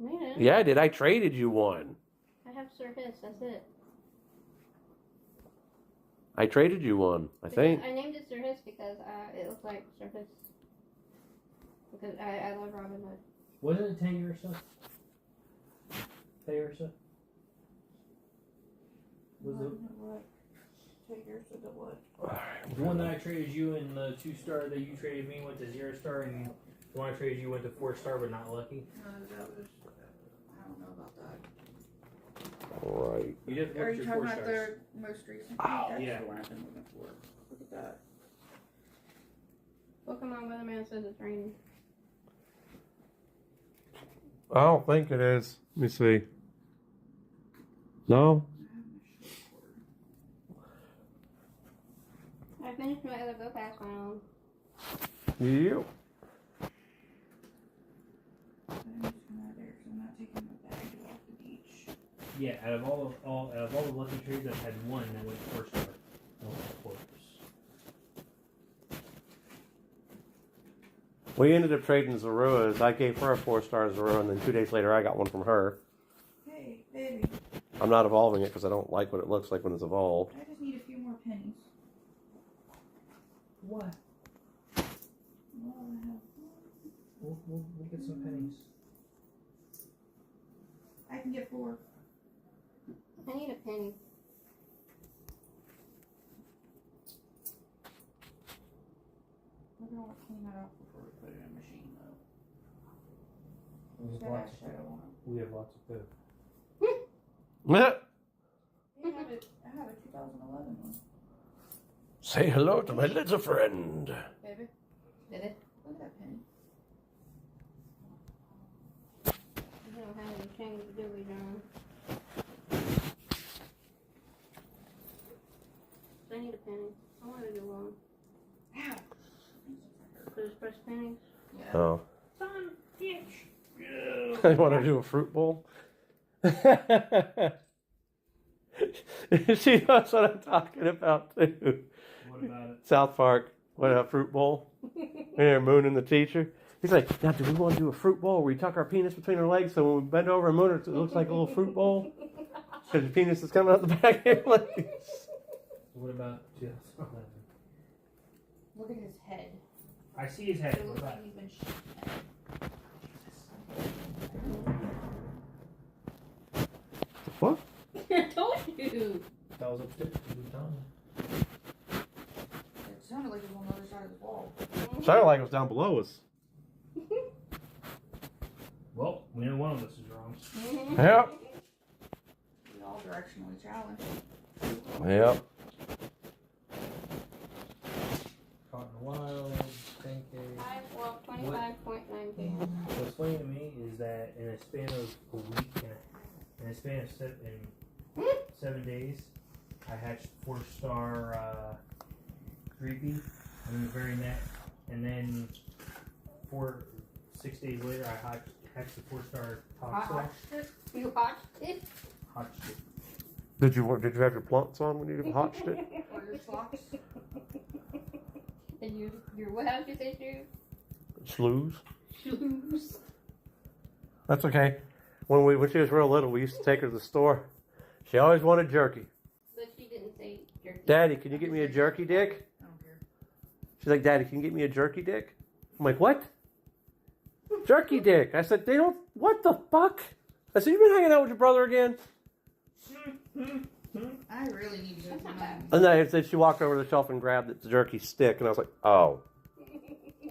Man, Yeah, I did. I traded you one. I have Sir Hiss, that's it. I traded you one, I think. I named it Sir Hiss because it looks like Sir Hiss. Because I love Robin Hood. Wasn't it Tayursa? Tayursa? Was it What? Tigers or the what? the one that I traded you and the 2-star that you traded me went to 0-star, and the one I traded you went to 4-star but not lucky? No, that was. I don't know about that. Right. You didn't Are look you your talking 4 about stars. the most recent? Oh, That's yeah. the one I've been looking for. Look at that. Pokemon Weatherman says it's raining. I don't think it is. Let me see. No? I finished my other Go Pass round. You. I'm just gonna there because I'm not taking my bag off the beach. Yeah, out of all the lucky trades, I've had one that went 4-star. No, of course. We ended up trading Zerua's. I gave her a 4-star Zorua, and then 2 days later I got one from her. Hey, baby. I'm not evolving it because I don't like what it looks like when it's evolved. I just need a few more pennies. What? Well, I have. We'll get some pennies. I can get 4. I need a penny. We're gonna want to clean that off before we put it in the machine, though. We have That lots shadow on it. We have lots of food. I have a 2011 one. Say hello to my little friend. Baby, Did it? look at that penny. We don't have any change, do we, John? So I need a penny. I want to do one. Ow! So just press pennies. Yeah. Oh. Son, bitch. I want to do a fruit bowl. She knows what I'm talking about, too. What about it? South Park. What, a fruit bowl? There, Moon and the teacher. He's like, now do we want to do a fruit bowl where we tuck our penis between our legs so when we bend over and moon it looks like a little fruit bowl? Because the penis is coming out the back of your legs. What about 2011? Look at his head. I see his head. It What looks about like it? he's been shot. What? I told you. That was upstairs. He was down It sounded like it was on the other side of the wall. Sounded like it was down below us. there. Well, we know one of us is wrong. Yep. We all directionally challenged. Yep. Caught in the wild, 10K. 25.9K. What's funny to me is that in a span of a week, in a span of 7 days, I hatched 4-star Creepy, and then the very next, and then 6 days later, I hatched the 4-star Toxel. You watched it? Hatched it. Did you have your plants on when you hatched it? Or your socks. And your what house you say, Drew? Slews. Shoes. That's okay. When she was real little, we used to take her to the store. She always wanted jerky. But she didn't say jerky. Daddy, can you get me a jerky dick? I don't care. She's like, Daddy, can you get me a jerky dick? I'm like, what? Jerky dick. I said, they don't, what the fuck? I said, you been hanging out with your brother again? I really need to go That's to not my. bad. And then she walked over to the shelf and grabbed the jerky stick, and I was like, oh.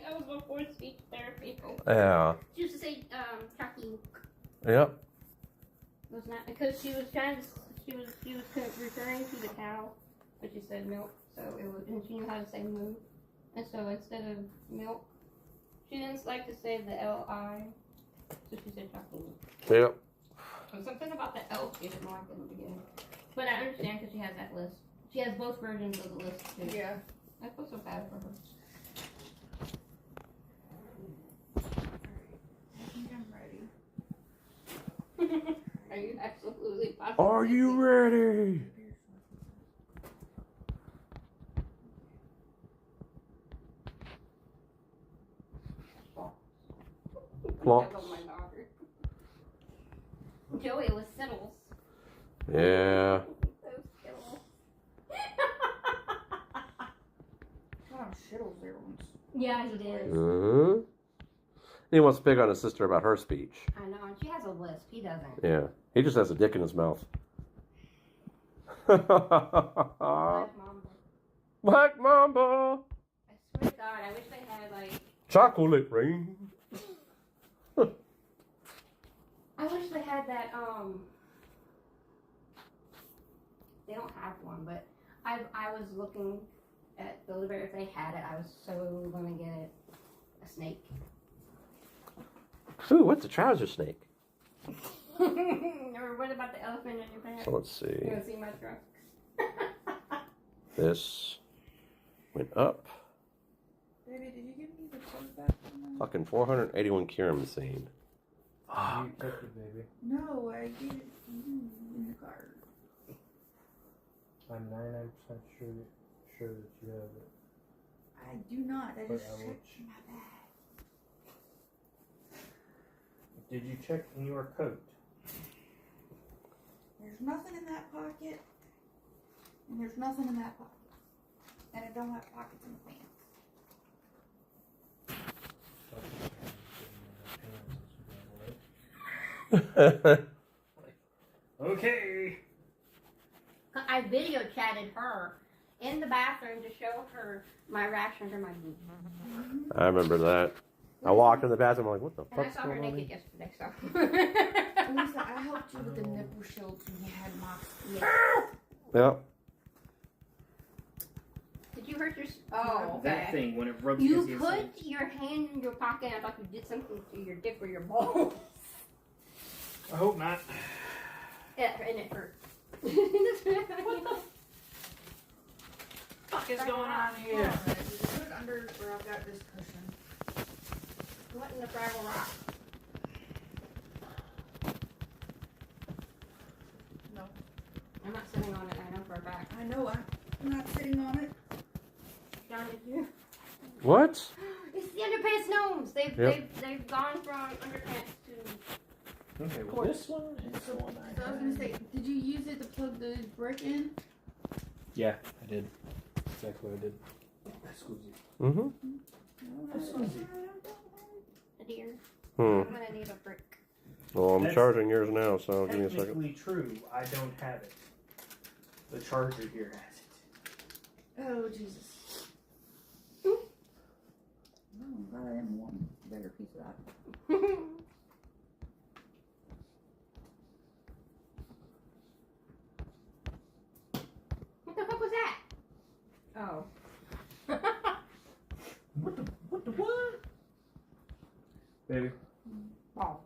That was before speech therapy. Yeah. She used to say, Chucky. Yep. It was not because she was referring to the cow, but she said milk, so it was, and she knew how to say moo. And so instead of milk, She didn't like to say the L-I, so she said chocolate. Yep. And something about the L she didn't like in the beginning. But I understand because she has that list. She has both versions of the list too. Yeah. I feel so bad for her. I think I'm ready. Are you absolutely positive? Are you ready? Plop. I love my daughter. Joey, it was Skittles. Yeah. Those Skittles. Oh, shittles there once. Yeah, he did. Mm-hmm. He wants to pick on his sister about her speech. I know, and she has a lisp. He doesn't. Yeah. He just has a dick in his mouth. Black Mamba. Black Mamba. I swear to God, I wish they had like. Chocolate rain. I wish they had that. They don't have one, but I was looking at Build-A-Bear. If they had it, I was so gonna get it. A snake. Ooh, what's a trouser snake? Or what about the elephant in your pants? So let's see. You wanna see my trunk? This went up. Baby, did you give me the clothes back from them? Fucking 481 Kieran scene. You took it, baby. No, I gave it to you in the car. I'm 99% sure that you have it. I do not. I But just I will checked my bag. Did you check in your coat? There's nothing in that pocket. And there's nothing in that pocket. And I don't have pockets in the pants. Okay. I video chatted her in the bathroom to show her my rash under my boob. I remember that. I walked in the bathroom. I'm like, what the And I fuck's saw her going on? naked yesterday, so. Lisa, I helped you with the nipple shields when you had mops. Yeah. Did you hurt your? Oh, That okay. thing when it rubs You against the put inside. your hand in your pocket. I thought you did something to your dick or your balls. I hope not. Yeah, and it hurt. What the Fuck is going on Yeah. here? Put it under where I've got this cushion. What in the Fraggle Rock? No. I'm not sitting on it. I know for a fact. I know I'm not sitting on it. John, did you? What? It's the underpants gnomes. They've gone from underpants to. Okay, well, this one is the one So I was gonna say, did you use it to plug the brick in? Yeah, I did. Exactly what I did. That's squeezy. Mm-hmm. That's squeezy. A deer. Hmm. I'm gonna need a brick. Well, I'm That's charging yours now, so give me a second. Technically true. I don't have it. The charger here has it. Oh, Jesus. Oh, I'm glad I didn't want a bigger piece of that. What the fuck was that? Oh. What the what? Baby, Oh.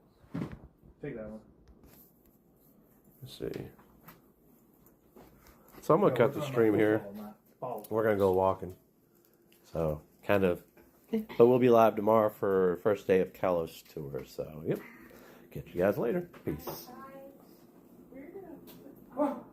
take that one. Let's see. So I'm gonna No, cut we're the talking stream about here. football, not ball. We're gonna go walking. So kind of, but we'll be live tomorrow for first day of Kalos tour. So yep. Catch you guys later. Peace. Where did I put